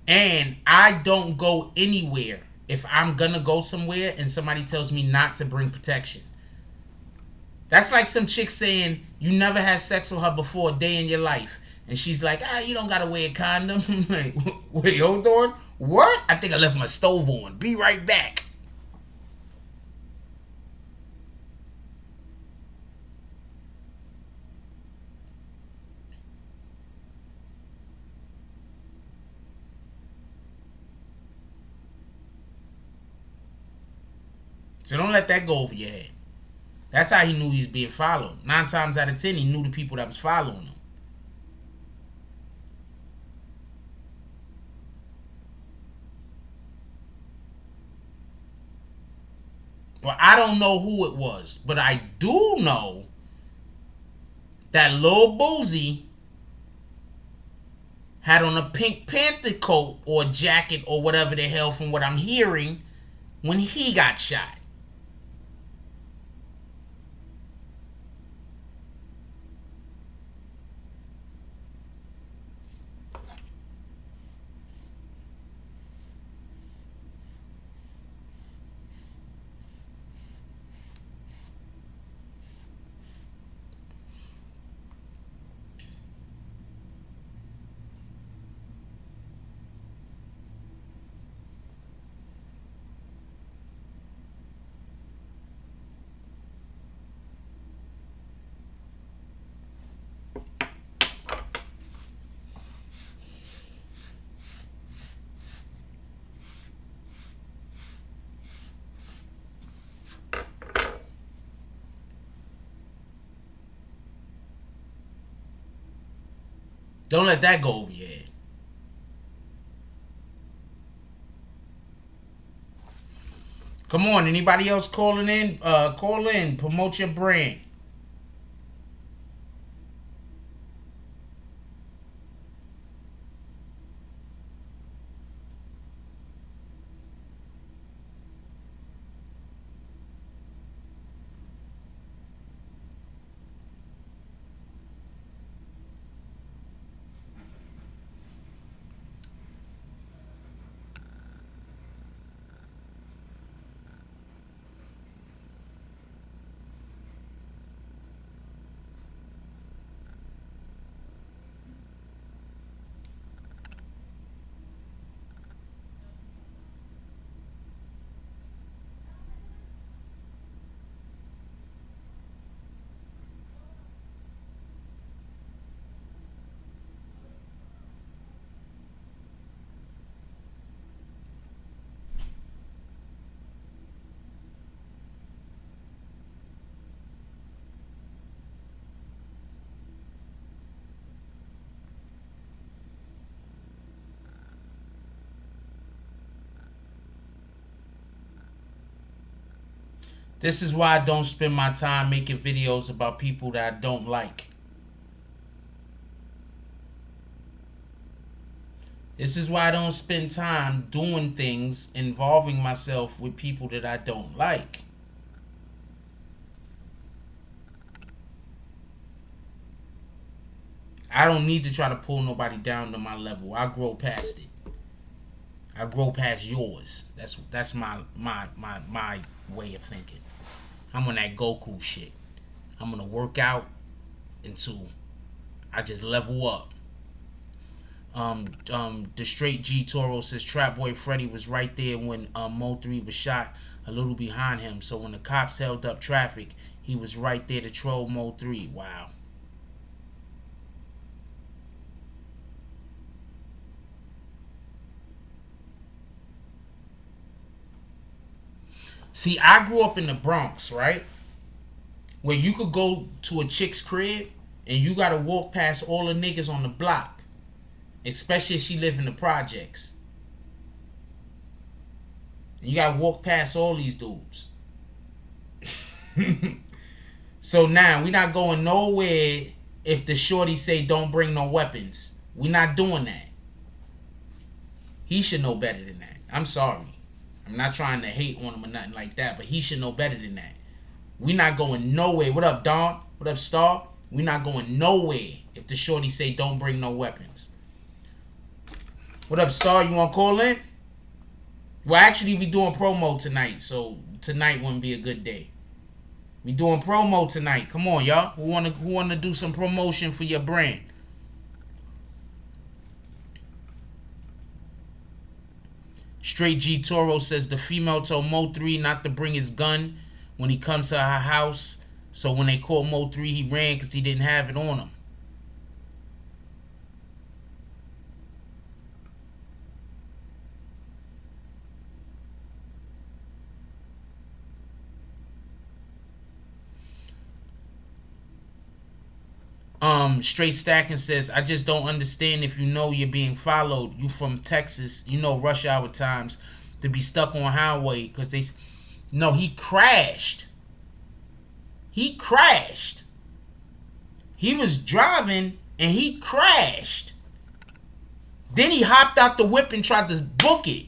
And I don't go anywhere if I'm gonna go somewhere and somebody tells me not to bring protection. That's like some chick saying you never had sex with her before a day in your life. And she's like, you don't gotta wear a condom. I'm like, wait, hold on. What? I think I left my stove on. Be right back. So don't let that go over your head. That's how he knew he was being followed. 9 times out of 10, he knew the people that was following him. Well, I don't know who it was, but I do know that Lil Boozy had on a Pink Panther coat or jacket or whatever the hell from what I'm hearing when he got shot. Don't let that go over your head. Come on, anybody else calling in? Call in, promote your brand. This is why I don't spend my time making videos about people that I don't like. This is why I don't spend time doing things involving myself with people that I don't like. I don't need to try to pull nobody down to my level. I grow past it. I grow past yours. That's my way of thinking. I'm on that Goku shit. I'm gonna work out until I just level up. The straight G Toro says Trap Boy Freddy was right there when Mo 3 was shot, a little behind him. So when the cops held up traffic, he was right there to troll Mo 3. Wow. See, I grew up in the Bronx, right? Where you could go to a chick's crib and you gotta walk past all the niggas on the block. Especially if she live in the projects. You gotta walk past all these dudes. So now, we not going nowhere if the shorty say don't bring no weapons. We not doing that. He should know better than that. I'm sorry. I'm not trying to hate on him or nothing like that, but he should know better than that. We not going nowhere. What up, Don? What up, Star? We not going nowhere if the shorty say don't bring no weapons. What up, Star? You want to call in? Well, actually, we doing promo tonight, so tonight wouldn't be a good day. We doing promo tonight. Come on, y'all. Who wanna do some promotion for your brand? Straight G Toro says the female told Mo 3 not to bring his gun when he comes to her house. So when they called Mo 3, he ran because he didn't have it on him. Straight Stacking says, I just don't understand if you know you're being followed. You from Texas, you know rush hour times to be stuck on highway because they. No, he crashed. He crashed. He was driving and he crashed. Then he hopped out the whip and tried to book it.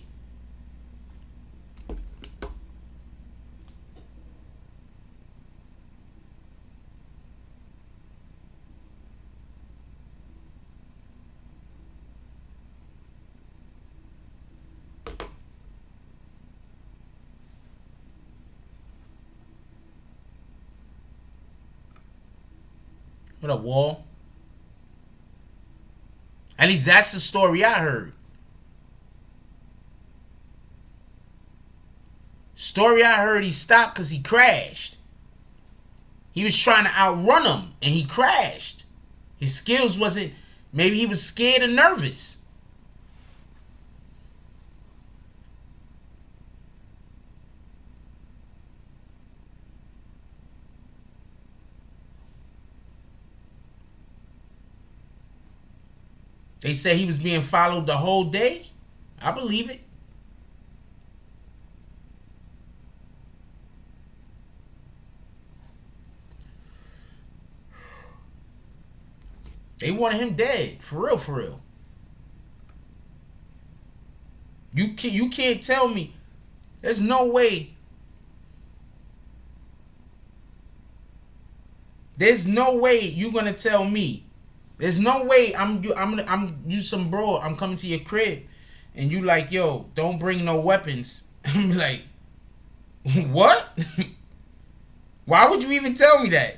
What up, Wall? At least that's the story I heard. Story I heard, he stopped because he crashed. He was trying to outrun him and he crashed. His skills wasn't, maybe he was scared and nervous. They say he was being followed the whole day. I believe it. They wanted him dead. For real, for real. You can't tell me. There's no way. There's no way you're gonna tell me. There's no way I'm you some bro. I'm coming to your crib, and you like, yo, don't bring no weapons. I'm like, what? Why would you even tell me that?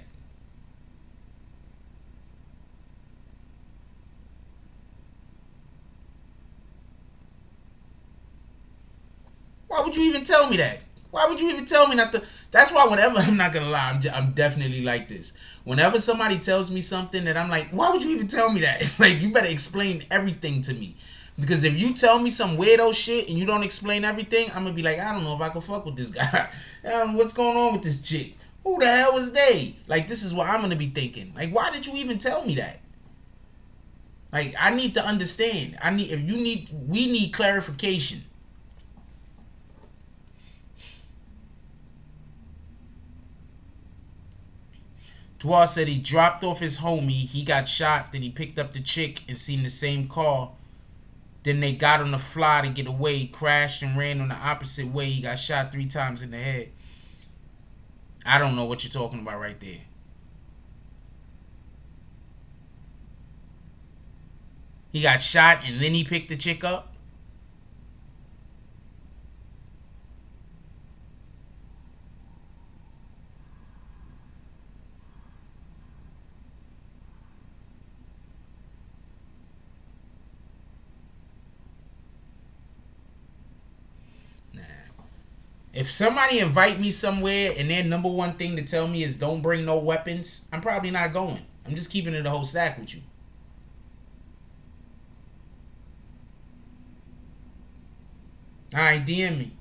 Why would you even tell me that? Why would you even tell me not to? That's why whenever, I'm not going to lie, I'm definitely like this. Whenever somebody tells me something that I'm like, why would you even tell me that? Like, you better explain everything to me. Because if you tell me some weirdo shit and you don't explain everything, I'm going to be like, I don't know if I can fuck with this guy. What's going on with this chick? Who the hell is they? Like, this is what I'm going to be thinking. Like, why did you even tell me that? Like, I need to understand. We need clarification. Dwar said he dropped off his homie, he got shot, then he picked up the chick and seen the same car. Then they got on the fly to get away, crashed and ran on the opposite way. He got shot 3 times in the head. I don't know what you're talking about right there. He got shot and then he picked the chick up? If somebody invite me somewhere and their number one thing to tell me is don't bring no weapons, I'm probably not going. I'm just keeping it a whole stack with you. Alright, DM me.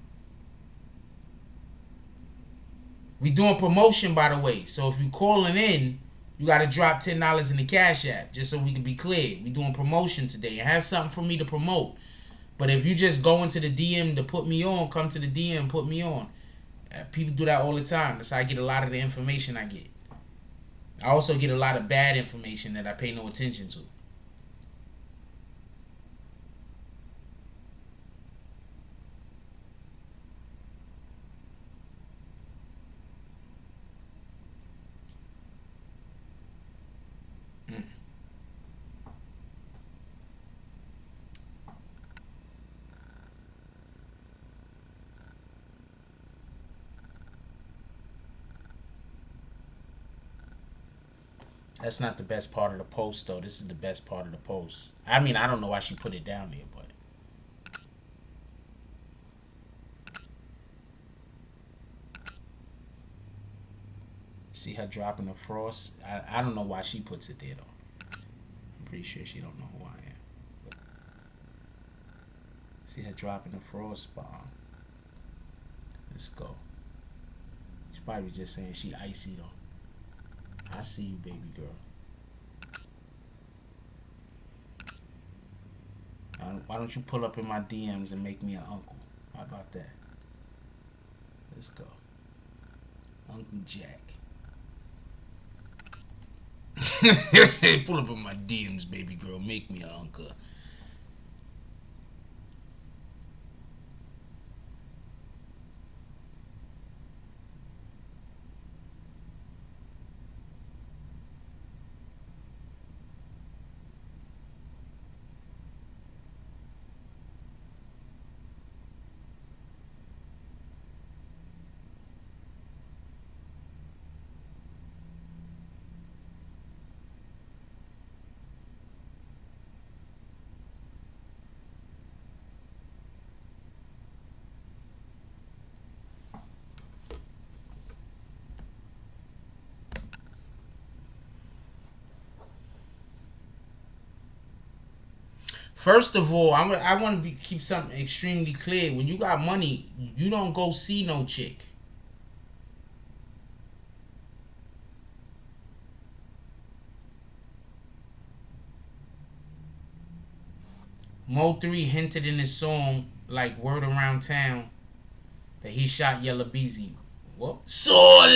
We doing promotion, by the way. So if you calling in, you got to drop $10 in the Cash App just so we can be clear. We doing promotion today and have something for me to promote. But if you just go into the DM to put me on, come to the DM, put me on. People do that all the time. That's how I get a lot of the information I get. I also get a lot of bad information that I pay no attention to. That's not the best part of the post, though. This is the best part of the post. I mean, I don't know why she put it down there, but. See her dropping the frost. I don't know why she puts it there, though. I'm pretty sure she don't know who I am. But see her dropping the frost bomb. Let's go. She's probably just saying she icy, though. I see you, baby girl. Why don't you pull up in my DMs and make me an uncle? How about that? Let's go. Uncle Jack. Pull up in my DMs, baby girl. Make me an uncle. First of all, I want to keep something extremely clear. When you got money, you don't go see no chick. Mo3 hinted in his song, like word around town, that he shot Yellow Beezy. What? Soleil!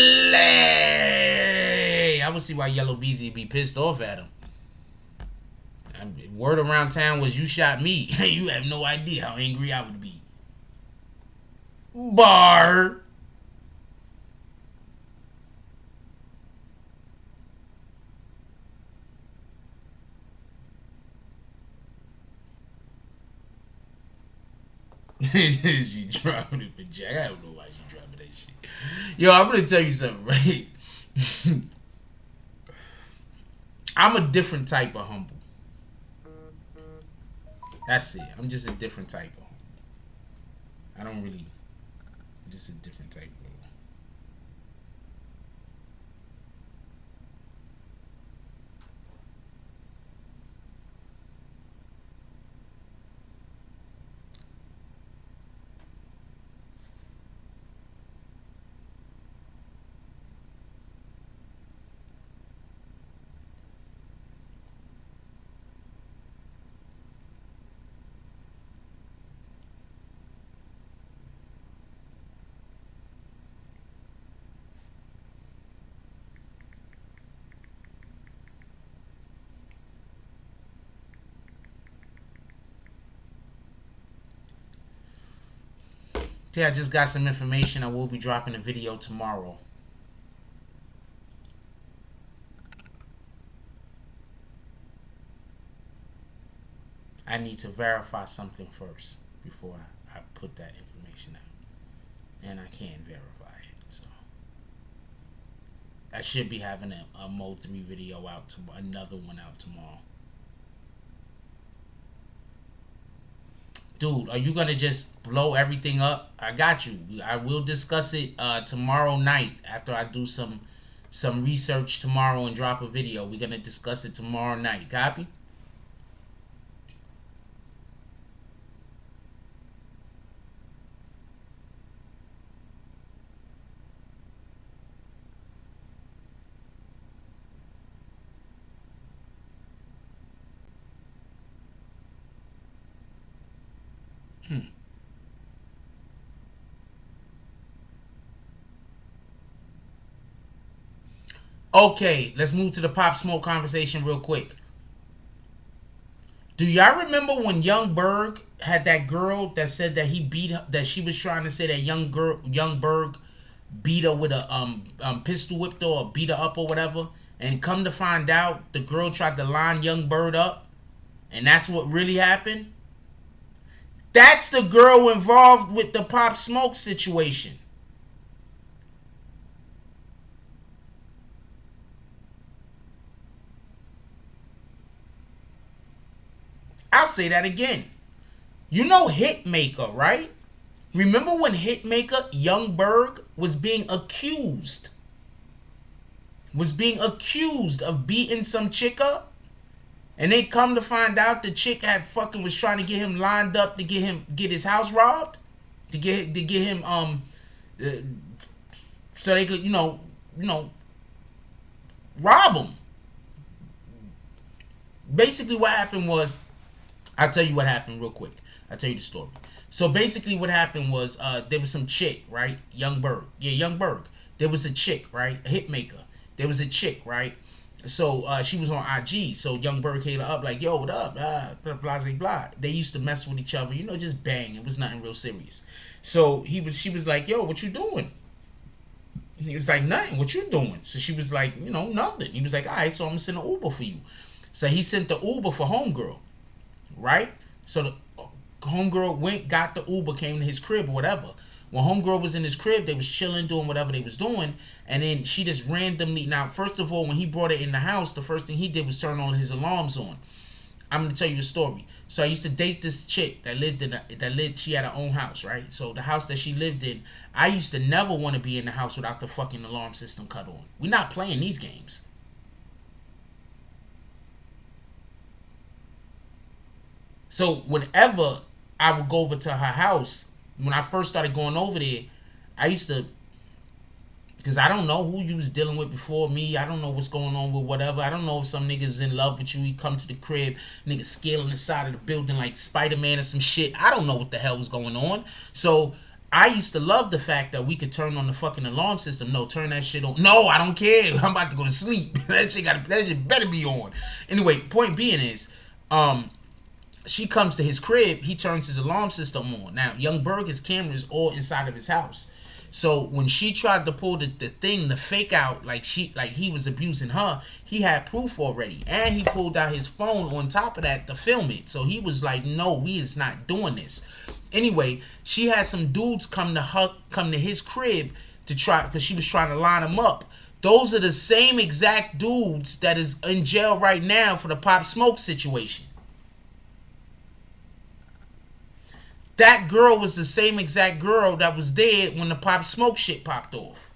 I would see why Yellow Beezy be pissed off at him. Word around town was you shot me. You have no idea how angry I would be. Bar. She dropping it for Jack. I don't know why she dropping that shit. Yo, I'm gonna tell you something, right? I'm a different type of humble. That's it. I'm just a different type of. I don't really. I'm just a different type of. I just got some information. I will be dropping a video tomorrow. I need to verify something first before I put that information out. And I can't verify it. So I should be having a Mode 3 video out tomorrow, another one out tomorrow. Dude, are you gonna just blow everything up? I got you. I will discuss it tomorrow night after I do some research tomorrow and drop a video. We're gonna discuss it tomorrow night. Copy? Okay, let's move to the Pop Smoke conversation real quick. Do y'all remember when Young Berg had that girl that said that he beat her, that she was trying to say that Young Berg beat her with a pistol whipped her or beat her up or whatever, and come to find out the girl tried to line Young Berg up, and that's what really happened? That's the girl involved with the Pop Smoke situation. I'll say that again. You know Hitmaker, right? Remember when Hitmaker, Young Berg, was being accused of beating some chick up? And they come to find out the chick had fucking was trying to get him lined up to get his house robbed, to get him so they could rob him. Basically, what happened was, I'll tell you what happened real quick. I'll tell you the story. So basically, what happened was there was some chick, right? Young Berg. There was a chick, right? A Hitmaker. There was a chick, right? So she was on IG. So Young Berg hit her up like, yo, what up? Blah, blah, blah. They used to mess with each other, just bang. It was nothing real serious. So she was like, yo, what you doing? And he was like, nothing. What you doing? So she was like, nothing. He was like, all right, so I'm going to send an Uber for you. So he sent the Uber for homegirl, right? So the homegirl went, got the Uber, came to his crib or whatever. When homegirl was in his crib, they was chilling, doing whatever they was doing, and then she just randomly, now, first of all, when he brought her in the house, the first thing he did was turn all his alarms on. I'm going to tell you a story. So I used to date this chick she had her own house, right? So the house that she lived in, I used to never want to be in the house without the fucking alarm system cut on. We're not playing these games. So whenever I would go over to her house, when I first started going over there, I used to, because I don't know who you was dealing with before me. I don't know what's going on with whatever. I don't know if some niggas is in love with you. He come to the crib, niggas scaling the side of the building like Spider-Man or some shit. I don't know what the hell was going on. So I used to love the fact that we could turn on the fucking alarm system. No, turn that shit on. No, I don't care. I'm about to go to sleep. that shit better be on. Anyway, point being is, she comes to his crib, he turns his alarm system on. Now, Young Berg, his camera is all inside of his house. So when she tried to pull the thing, the fake out, like he was abusing her, he had proof already. And he pulled out his phone on top of that to film it. So he was like, no, we is not doing this. Anyway, she had some dudes come to his crib to try, because she was trying to line him up. Those are the same exact dudes that is in jail right now for the Pop Smoke situation. That girl was the same exact girl that was there when the Pop Smoke shit popped off.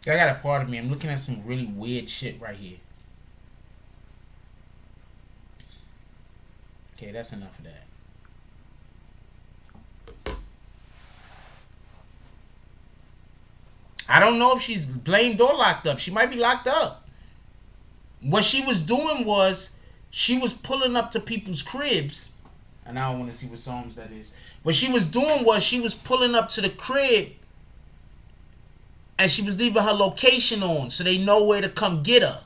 I got a part of me. I'm looking at some really weird shit right here. Okay, that's enough of that. I don't know if she's blamed or locked up. She might be locked up. What she was doing was, she was pulling up to people's cribs. And I don't want to see what songs that is. What she was doing was, she was pulling up to the crib, and she was leaving her location on so they know where to come get her.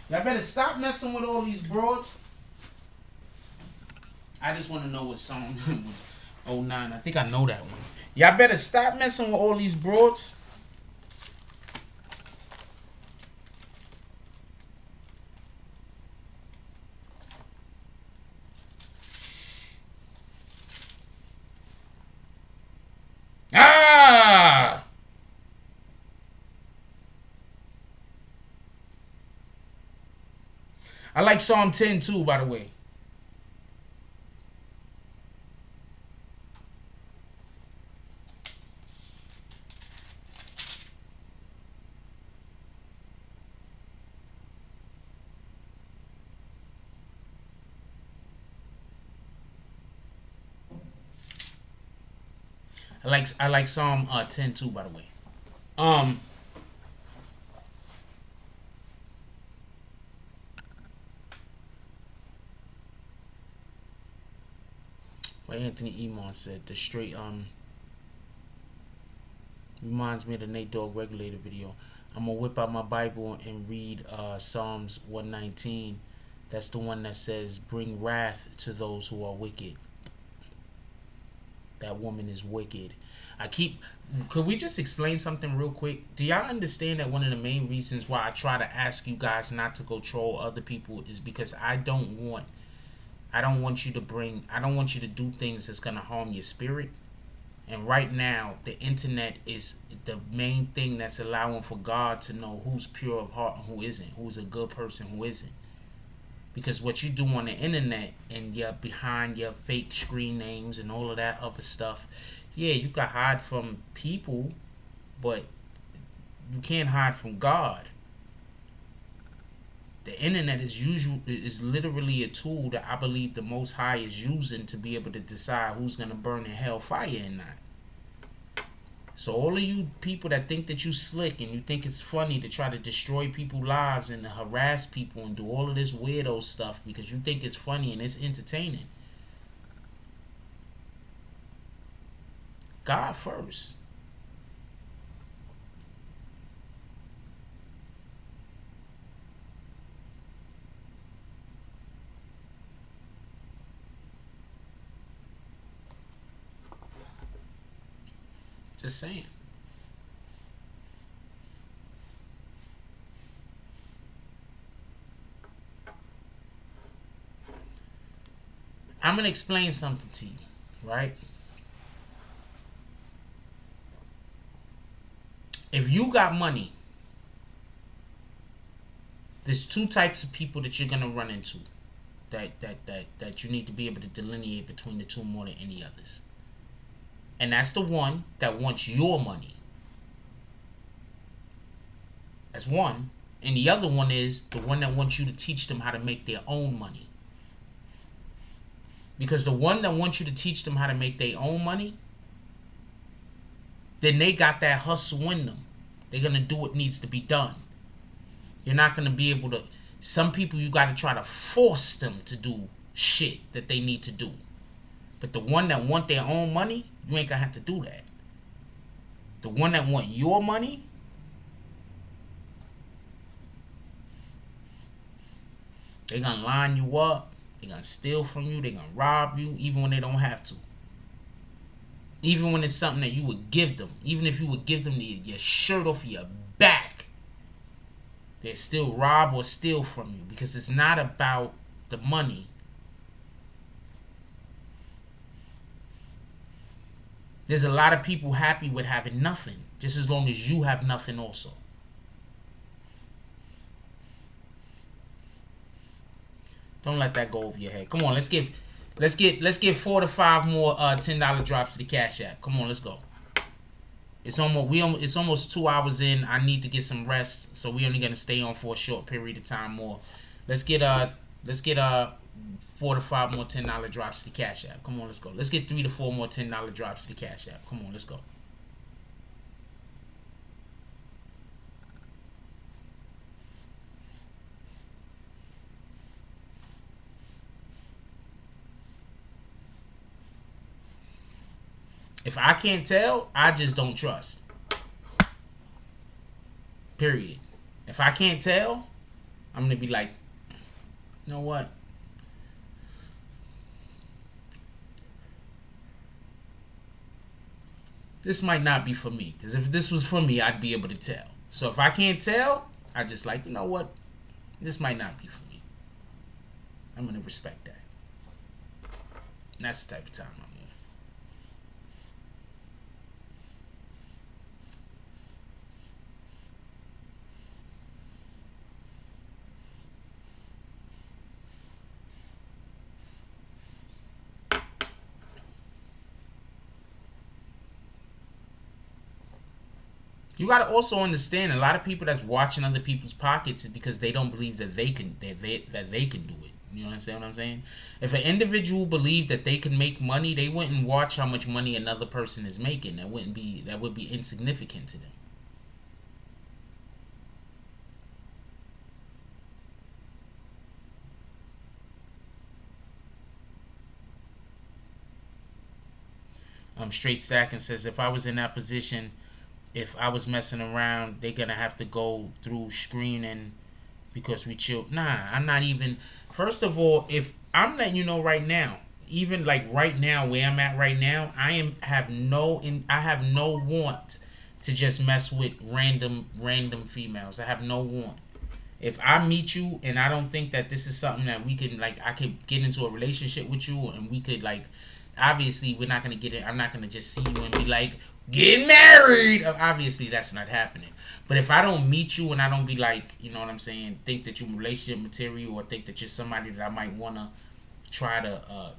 Y'all better stop messing with all these broads. I just want to know what song was 09. I think I know that one. Y'all better stop messing with all these broads. Ah! I like Psalm 10 too, by the way. I like Psalm 10 too, by the way. What Anthony Emon said, the straight reminds me of the Nate Dogg Regulator video. I'm gonna whip out my Bible and read Psalms 119. That's the one that says, "Bring wrath to those who are wicked." That woman is wicked. Could we just explain something real quick? Do y'all understand that one of the main reasons why I try to ask you guys not to go troll other people is because I don't want you to do things that's gonna harm your spirit. And right now, the internet is the main thing that's allowing for God to know who's pure of heart and who isn't, who's a good person, who isn't. Because what you do on the internet and you're behind your fake screen names and all of that other stuff, yeah, you can hide from people, but you can't hide from God. The internet is literally a tool that I believe the Most High is using to be able to decide who's going to burn in hellfire and not. So all of you people that think that you slick and you think it's funny to try to destroy people's lives and to harass people and do all of this weirdo stuff because you think it's funny and it's entertaining, God first. Just saying. I'm going to explain something to you, right? If you got money, there's two types of people that you're going to run into that you need to be able to delineate between the two more than any others. And that's the one that wants your money. That's one. And the other one is the one that wants you to teach them how to make their own money. Because the one that wants you to teach them how to make their own money, then they got that hustle in them. They're going to do what needs to be done. You're not going to be able to... Some people, you got to try to force them to do shit that they need to do. But the one that want their own money, you ain't gonna have to do that. The one that want your money, they gonna line you up, they gonna steal from you, they gonna rob you, even when they don't have to. Even when it's something that you would give them, even if you would give them your shirt off your back, they still rob or steal from you because it's not about the money. There's a lot of people happy with having nothing, just as long as you have nothing also. Don't let that go over your head. Come on, let's give 4 to 5 more $10 drops to the Cash App. Come on, let's go. It's almost 2 hours in. I need to get some rest, so we're only gonna stay on for a short period of time more. Let's get 4 to 5 more $10 drops to the Cash App. Come on, let's go. Let's get 3 to 4 more $10 drops to the Cash App. Come on, let's go. If I can't tell, I just don't trust. Period. If I can't tell, I'm gonna be like, you know what? This might not be for me. Because if this was for me, I'd be able to tell. So if I can't tell, I just like, you know what? This might not be for me. I'm going to respect that. And that's the type of time I'm on. You gotta also understand, a lot of people that's watching other people's pockets is because they don't believe that they can do it. You understand what I'm saying? If an individual believed that they can make money, they wouldn't watch how much money another person is making. That would be insignificant to them. Straight Stacking says, if I was in that position, if I was messing around, they're gonna have to go through screening because we chill. Nah, I'm not even. First of all, if I'm letting you know right now, even like right now where I'm at right now, I have no want to just mess with random females. I have no want. If I meet you and I don't think that this is something that we can, like, I could get into a relationship with you and we could, like, obviously we're not gonna get it. I'm not gonna just see you and be like, get married. Obviously that's not happening. But if I don't meet you and I don't be like, you know what I'm saying, think that you're relationship material or think that you're somebody that I might wanna try to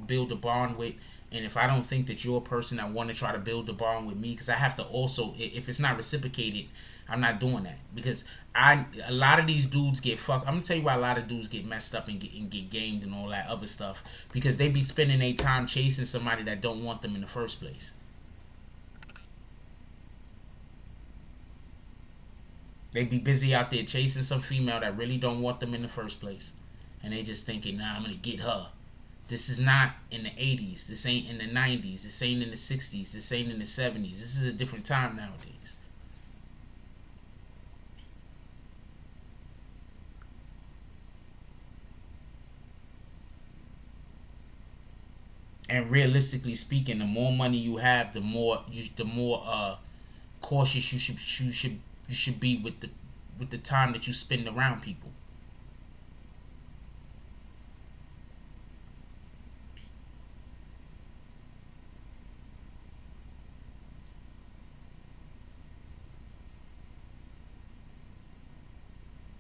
build a bond with, and if I don't think that you're a person that want to try to build a bond with me, because I have to also, if it's not reciprocated, I'm not doing that. Because a lot of these dudes get fucked. I'm gonna tell you why a lot of dudes get messed up and get gamed and all that other stuff, because they be spending their time chasing somebody that don't want them in the first place. They be busy out there chasing some female that really don't want them in the first place, and they just thinking, nah, I'm gonna get her. This is not in the 80s. This ain't in the 90s. This ain't in the 60s. This ain't in the 70s. This is a different time nowadays. And realistically speaking, the more money you have, the more cautious you should be with the time that you spend around people.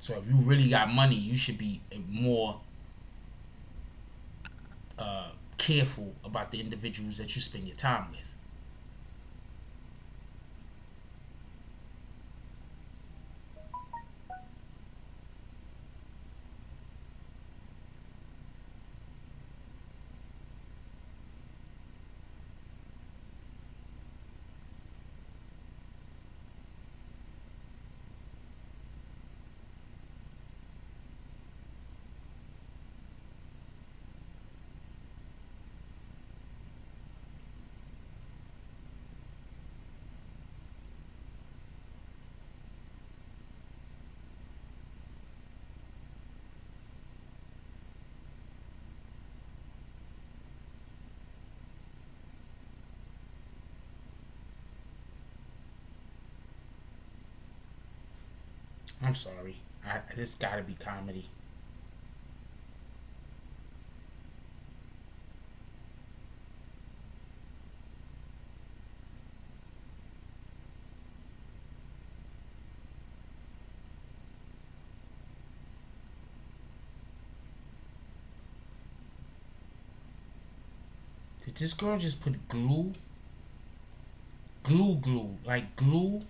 So if you really got money, you should be more careful about the individuals that you spend your time with. I'm sorry. This gotta be comedy. Did this girl just put glue? Glue, like glue?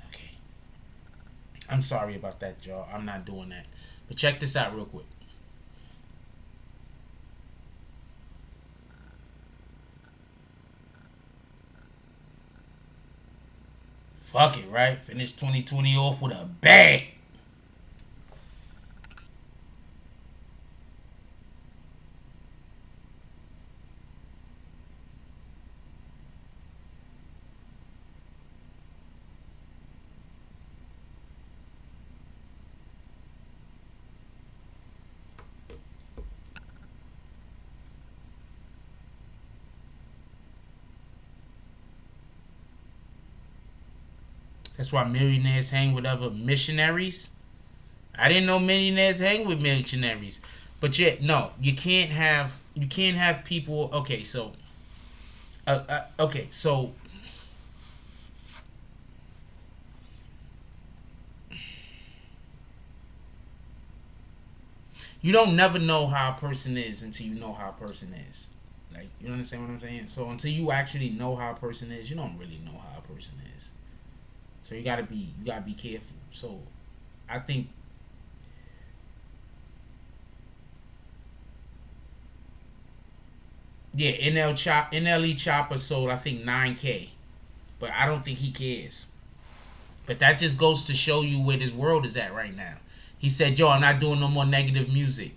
Okay. I'm sorry about that, y'all. I'm not doing that. But check this out real quick. Fuck it, right? Finish 2020 off with a bang. That's why millionaires hang with other missionaries. I didn't know millionaires hang with missionaries, but yet no, you can't have people. Okay, so you don't never know how a person is until you know how a person is. Like, you understand what I'm saying? So until you actually know how a person is, you don't really know how a person is. So you gotta be careful. So I think Yeah, NLE Chopper sold I think 9K, but I don't think he cares. But that just goes to show you where this world is at right now. He said, "Yo, I'm not doing no more negative music."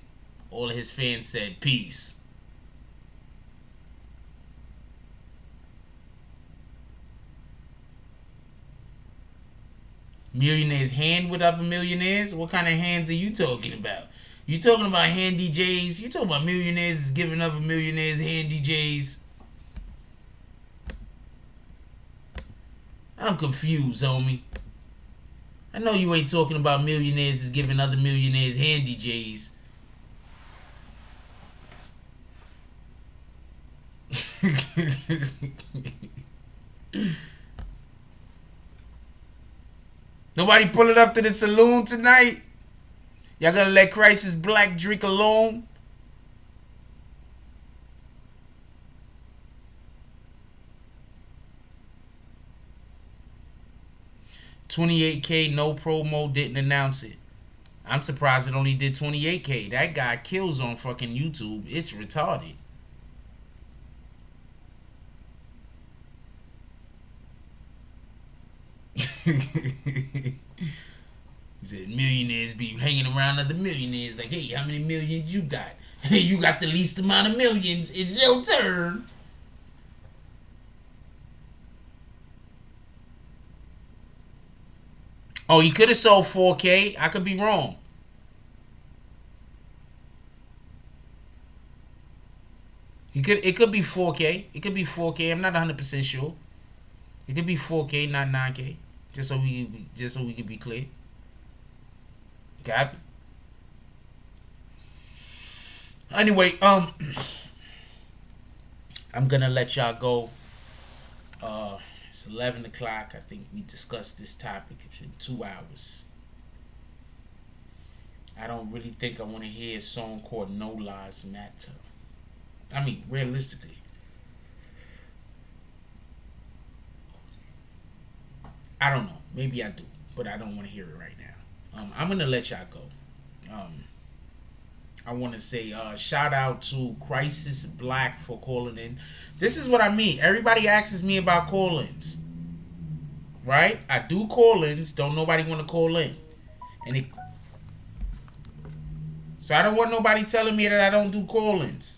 All of his fans said, "Peace." Millionaires hand with other millionaires? What kind of hands are you talking about? You talking about hand DJs? You talking about millionaires is giving other millionaires hand DJs? I'm confused, homie. I know you ain't talking about millionaires is giving other millionaires hand DJs. Nobody pulling up to the saloon tonight? Y'all gonna let Crisis Black drink alone? $28K, no promo, didn't announce it. I'm surprised it only did $28K. That guy kills on fucking YouTube. It's retarded. He said millionaires be hanging around other millionaires like, hey, how many millions you got? Hey, you got the least amount of millions. It's your turn. Oh, he could have sold 4K. I could be wrong. It could be 4K. It could be 4K. I'm not 100% sure. It could be 4K, not 9K. Just so we can be clear. Got it? Anyway, I'm gonna let y'all go. It's 11 o'clock. I think we discussed this topic in 2 hours. I don't really think I want to hear a song called No Lives Matter. I mean, realistically. I don't know. Maybe I do, but I don't want to hear it right now. I'm gonna let y'all go. I want to say shout out to Crisis Black for calling in. This is what I mean. Everybody asks me about call-ins, right? I do call-ins. Don't nobody want to call in, so I don't want nobody telling me that I don't do call-ins.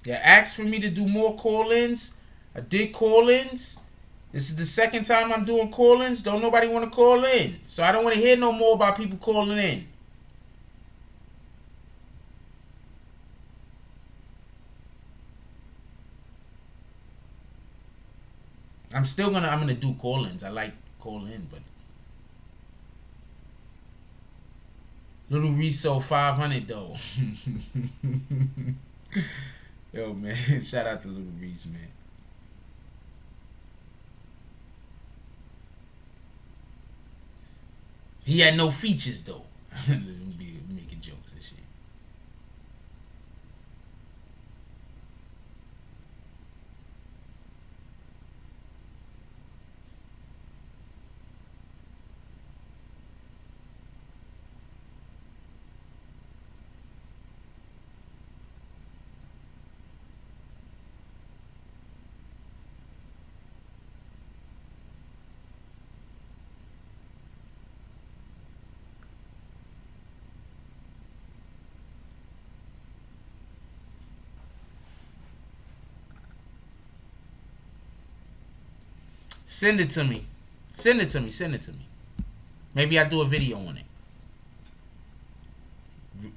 They asked for me to do more call-ins. I did call-ins. This is the second time I'm doing call-ins. Don't nobody want to call in. So I don't want to hear no more about people calling in. I'm gonna do call-ins. I like call-in, but Little Reese sold 500 though. Yo, man, shout out to Little Reese, man. He had no features though. Let me be making jokes and shit. Send it to me. Send it to me. Send it to me. Maybe I'll do a video on it.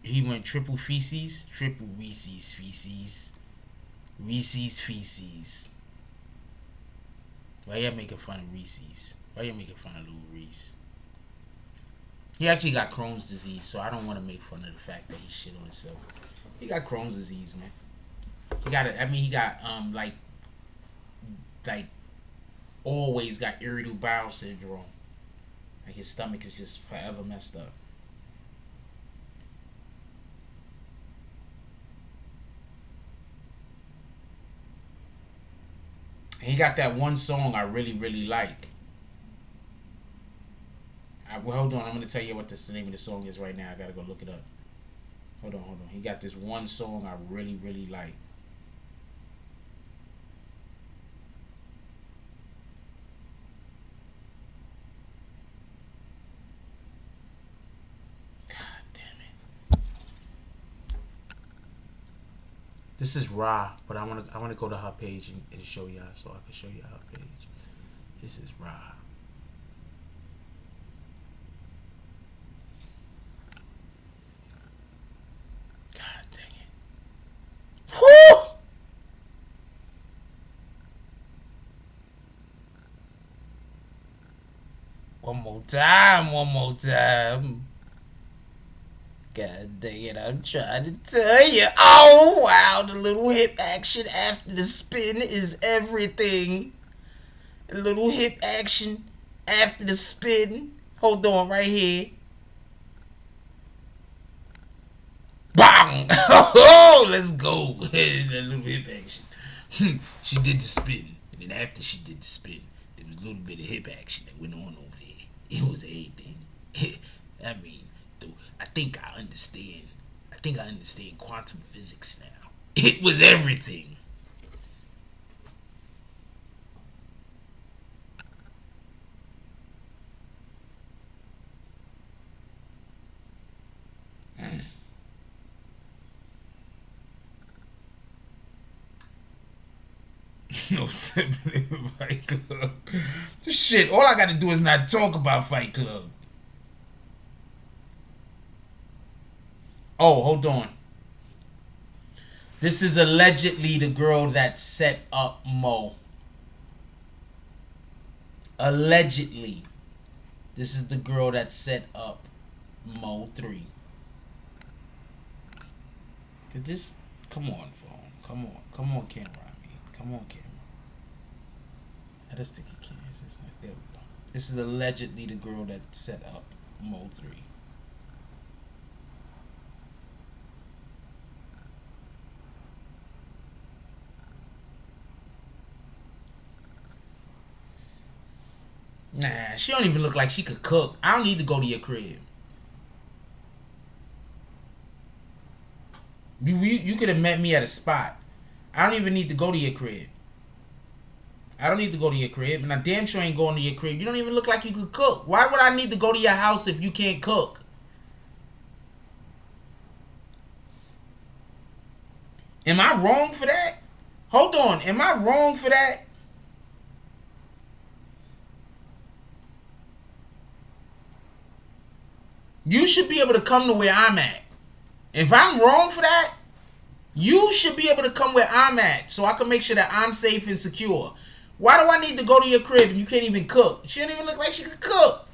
He went triple feces. Triple Reese's feces. Reese's feces. Why y'all making fun of Reese's? Why y'all making fun of Little Reese? He actually got Crohn's disease, so I don't want to make fun of the fact that he shit on himself. He got Crohn's disease, man. He got it. I mean, he got like always got irritable bowel syndrome. Like his stomach is just forever messed up. And he got that one song I really, really like. Well, hold on. I'm going to tell you what the name of the song is right now. I got to go look it up. Hold on. He got this one song I really, really like. God damn it. This is Ra, but I want to go to her page and show y'all, so I can show you her page. This is Ra. One more time. God dang it, I'm trying to tell you. Oh, wow, the little hip action after the spin is everything. A little hip action after the spin. Hold on, right here. Bang! Oh, let's go. That little hip action. She did the spin. And then after she did the spin, there was a little bit of hip action that went on over there. It was everything. I mean, I think I understand quantum physics now. It was everything. No sibling Fight Club. Shit, all I gotta do is not talk about Fight Club. Oh, hold on. This is allegedly the girl that set up Mo. Allegedly. This is the girl that set up Mo 3. Could this... Come on, phone. Come on, camera. Come on, camera. I just think it can. There we go. This is allegedly the girl that set up Mo 3. Nah, she don't even look like she could cook. I don't need to go to your crib. You could have met me at a spot. I don't even need to go to your crib. I don't need to go to your crib, and I damn sure ain't going to your crib. You don't even look like you could cook. Why would I need to go to your house if you can't cook? Am I wrong for that? Hold on. Am I wrong for that? You should be able to come to where I'm at. If I'm wrong for that, you should be able to come where I'm at so I can make sure that I'm safe and secure. Why do I need to go to your crib and you can't even cook? She don't even look like she could cook.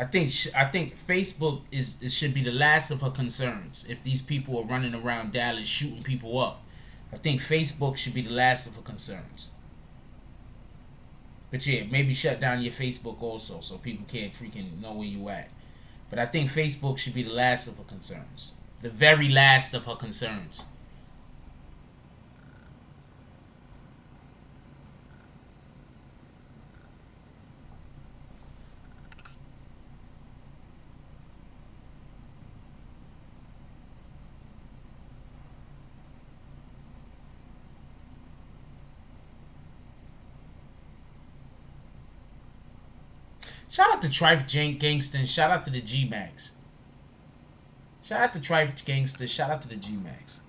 I think Facebook should be the last of her concerns. If these people are running around Dallas shooting people up, I think Facebook should be the last of her concerns. But yeah, maybe shut down your Facebook also, so people can't freaking know where you at. But I think Facebook should be the last of her concerns, the very last of her concerns. Shout out to Trife Gangster and shout out to the G-Max. Shout out to Trife Gangster, shout out to the G-Max.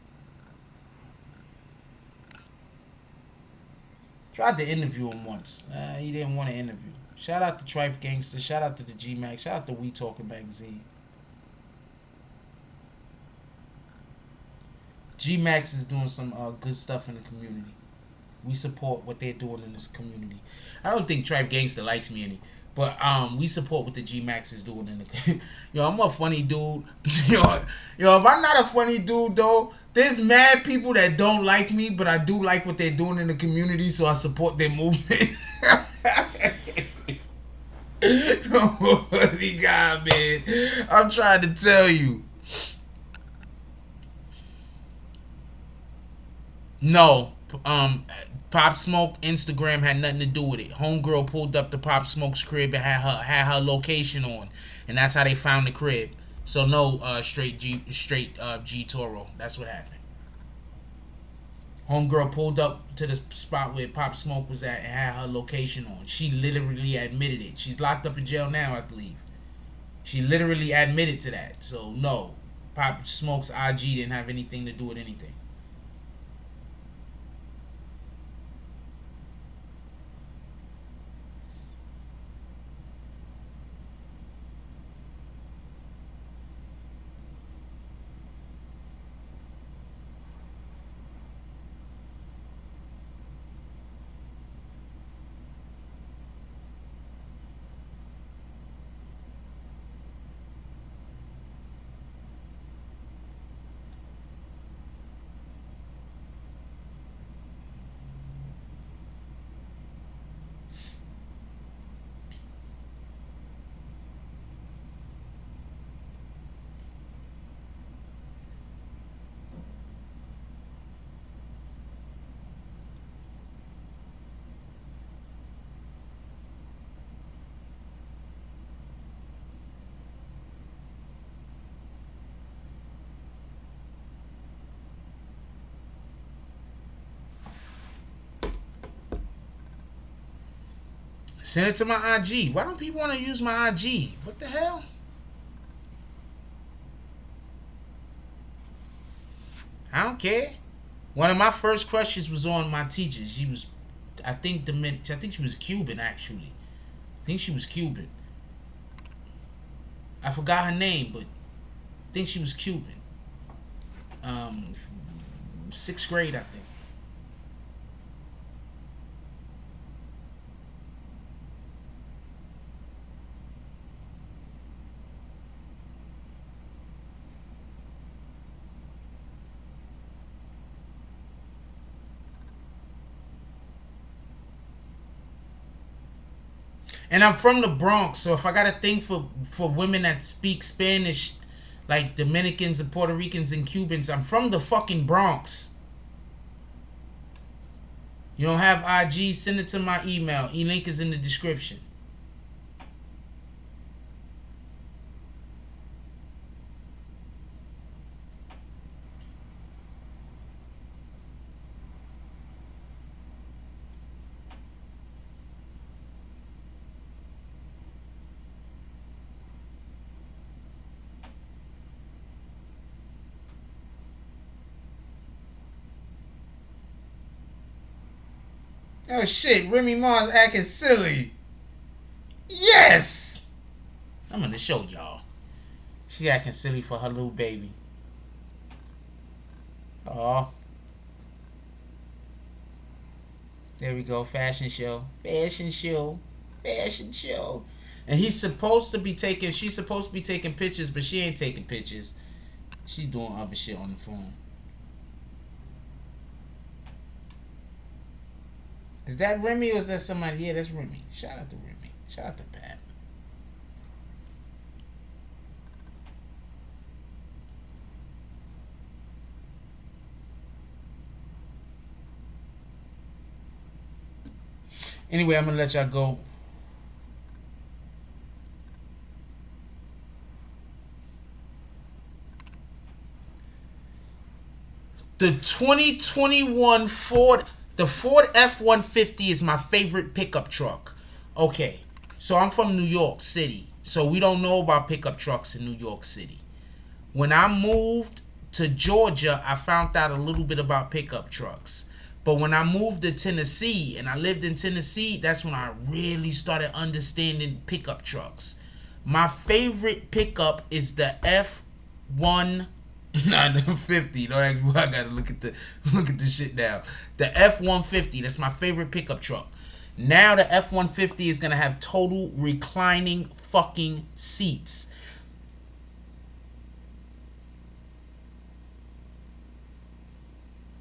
Tried to interview him once. He didn't want to interview. Shout out to Trife Gangster, shout out to the G-Max, shout out to We Talking Magazine. G-Max is doing some good stuff in the community. We support what they're doing in this community. I don't think Tribe Gangster likes me any. But we support what the G Max is doing in the. Yo, I'm a funny dude. Yo, if I'm not a funny dude though, there's mad people that don't like me, but I do like what they're doing in the community, so I support their movement. Holy God, man! I'm trying to tell you. No, Pop Smoke Instagram had nothing to do with it. Homegirl pulled up to Pop Smoke's crib and had her location on, and that's how they found the crib. So no, straight G Toro. That's what happened. Homegirl pulled up to the spot where Pop Smoke was at and had her location on. She literally admitted it. She's locked up in jail now, I believe. She literally admitted to that. So no, Pop Smoke's IG didn't have anything to do with anything. Send it to my IG. Why don't people want to use my IG? What the hell? I don't care. One of my first crushes was on my teacher. She was, I think she was Cuban actually. I think she was Cuban. I forgot her name, but I think she was Cuban. 6th grade, I think. And I'm from the Bronx, so if I got a thing for women that speak Spanish, like Dominicans and Puerto Ricans and Cubans, I'm from the fucking Bronx. You don't have IG? Send it to my email. E-link is in the description. Oh shit, Remy Ma's acting silly. Yes! I'm gonna show y'all. She acting silly for her little baby. Oh. There we go, fashion show. Fashion show. Fashion show. And she's supposed to be taking pictures, but she ain't taking pictures. She doing other shit on the phone. Is that Remy or is that somebody? Yeah, that's Remy. Shout out to Remy. Shout out to Pat. Anyway, I'm going to let y'all go. The 2021 Ford... The Ford F-150 is my favorite pickup truck. Okay, so I'm from New York City, so we don't know about pickup trucks in New York City. When I moved to Georgia, I found out a little bit about pickup trucks. But when I moved to Tennessee, and I lived in Tennessee, that's when I really started understanding pickup trucks. My favorite pickup is the F-150. Not the 50. Don't ask me why I gotta look at the shit now. The F-150. That's my favorite pickup truck. Now the F-150 is gonna have total reclining fucking seats.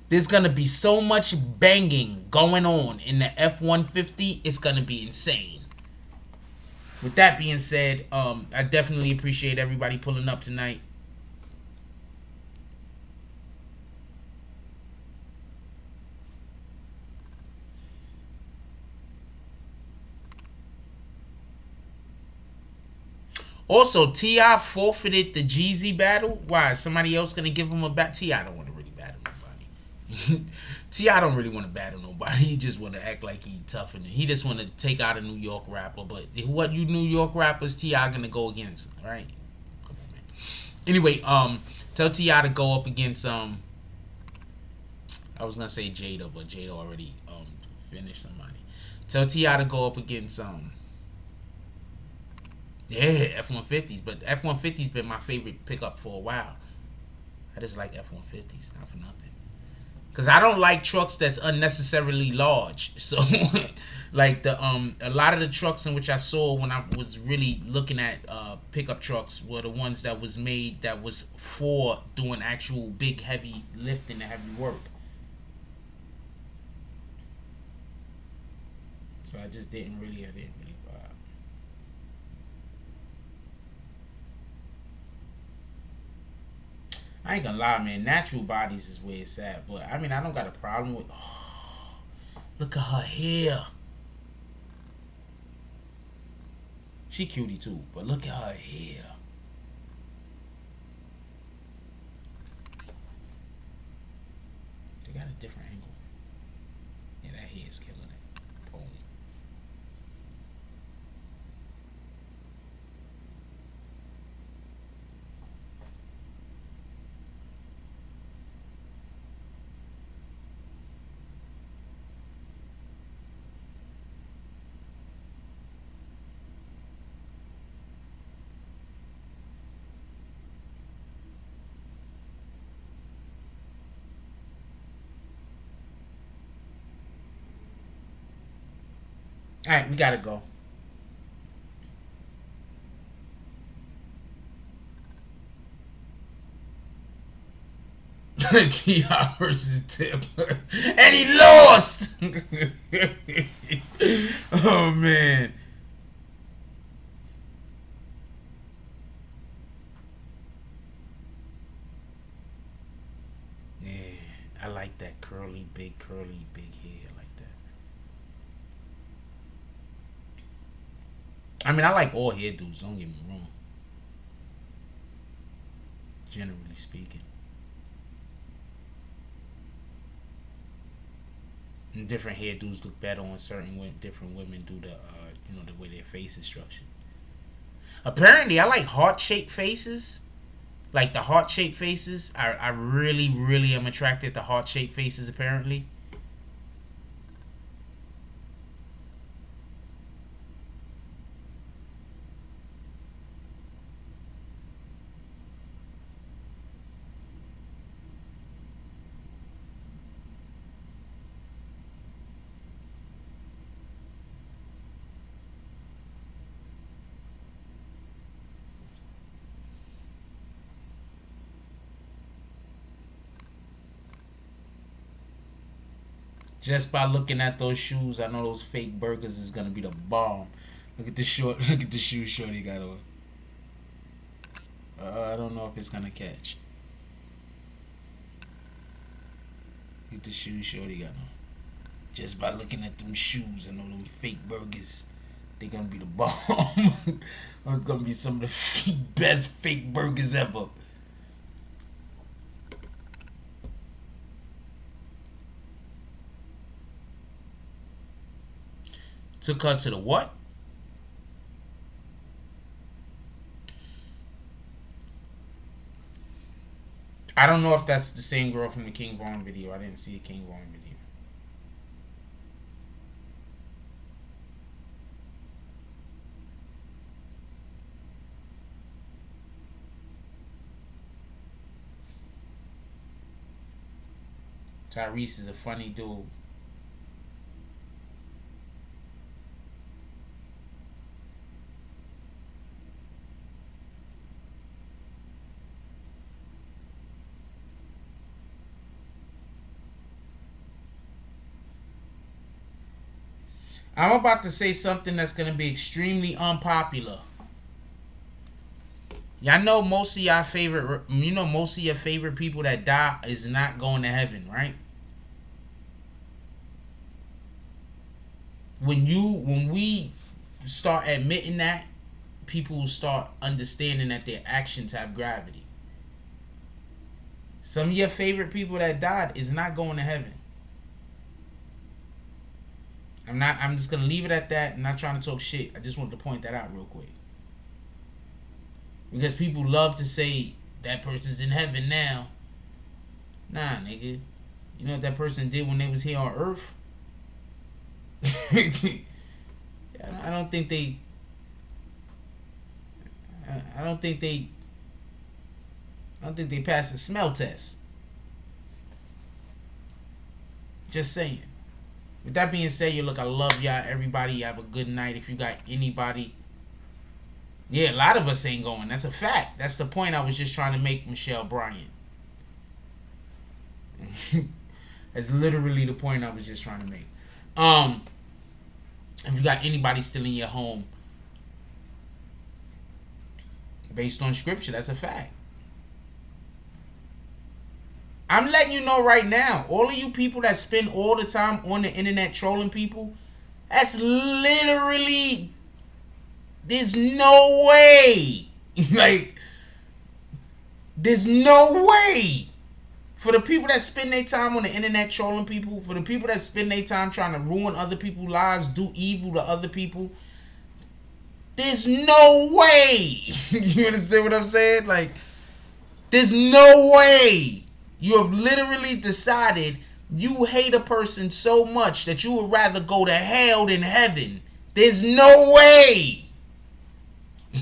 There's gonna be so much banging going on in the F-150. It's gonna be insane. With that being said, I definitely appreciate everybody pulling up tonight. Also, T.I. forfeited the Jeezy battle. Why? Is somebody else gonna give him a bat? T.I. don't want to really battle nobody. T.I. don't really want to battle nobody. He just want to act like he tough and he just want to take out a New York rapper. But what you New York rappers T.I. gonna go against? All right. Come on, man. Anyway, tell T.I. to go up against I was gonna say Jada, but Jada already finished somebody. Tell T.I. to go up against yeah, F-150s, but F-150's been my favorite pickup for a while. I just like F-150s, not for nothing. Cause I don't like trucks that's unnecessarily large. So, like a lot of the trucks in which I saw when I was really looking at pickup trucks were the ones that was made that was for doing actual big heavy lifting and heavy work. So I just didn't really vibe. I ain't gonna lie, man. Natural bodies is where it's at. But, I mean, I don't got a problem with... Oh, look at her hair. She cutie, too. But look at her hair. They got a different angle. Yeah, that hair is killing it. Pony. Alright, we gotta go. T.I. versus Timber. And he lost! Oh, man. Yeah, I like that curly, big hair. I like that. I mean, I like all hairdos, don't get me wrong. Generally speaking. And different hairdos look better on different women due to, the way their face is structured. Apparently, I like heart-shaped faces. Like the heart-shaped faces. I really, really am attracted to heart-shaped faces, apparently. Just by looking at those shoes, I know those fake burgers is gonna be the bomb. Look at the short. Look at the shoe Shorty got on. I don't know if it's gonna catch. Look at the shoe Shorty got on. Just by looking at them shoes, I know them fake burgers. They gonna be the bomb. It's gonna be some of the best fake burgers ever. Took her to the what? I don't know if that's the same girl from the King Von video. I didn't see a King Von video. Tyrese is a funny dude. I'm about to say something that's going to be extremely unpopular. Y'all know most of your favorite people that die is not going to heaven, right? When we start admitting that, people will start understanding that their actions have gravity. Some of your favorite people that died is not going to heaven. I'm just gonna leave it at that. I'm not trying to talk shit. I just wanted to point that out real quick. Because people love to say that person's in heaven now. Nah, nigga. You know what that person did when they was here on earth? I don't think they passed the smell test. Just saying. With that being said, look, I love y'all, everybody. You have a good night. If you got anybody, yeah, a lot of us ain't going. That's a fact. That's the point I was just trying to make, Michelle Bryant. That's literally the point I was just trying to make. If you got anybody still in your home, based on scripture, that's a fact. I'm letting you know right now, all of you people that spend all the time on the internet trolling people, that's literally, there's no way. Like, there's no way. For the people that spend their time on the internet trolling people, for the people that spend their time trying to ruin other people's lives, do evil to other people, there's no way. You understand what I'm saying? Like, there's no way. You have literally decided you hate a person so much that you would rather go to hell than heaven. There's no way.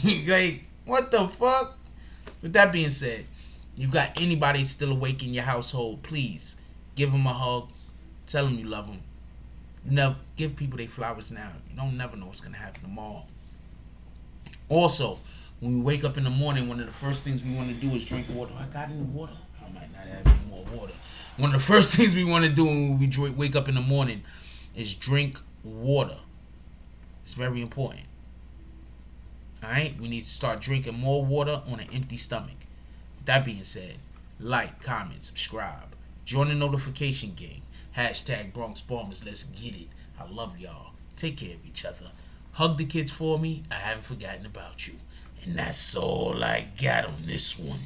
Like, what the fuck? With that being said, you got anybody still awake in your household, please give them a hug. Tell them you love them. Never give people their flowers now. You don't never know what's going to happen tomorrow. Also, when we wake up in the morning, one of the first things we want to do is drink water. I got any water? I might not have any more water. One of the first things we want to do when we wake up in the morning is drink water. It's very important. Alright? We need to start drinking more water on an empty stomach. With that being said, like, comment, subscribe. Join the notification gang. Hashtag Bronx Bombers. Let's get it. I love y'all. Take care of each other. Hug the kids for me. I haven't forgotten about you. And that's all I got on this one.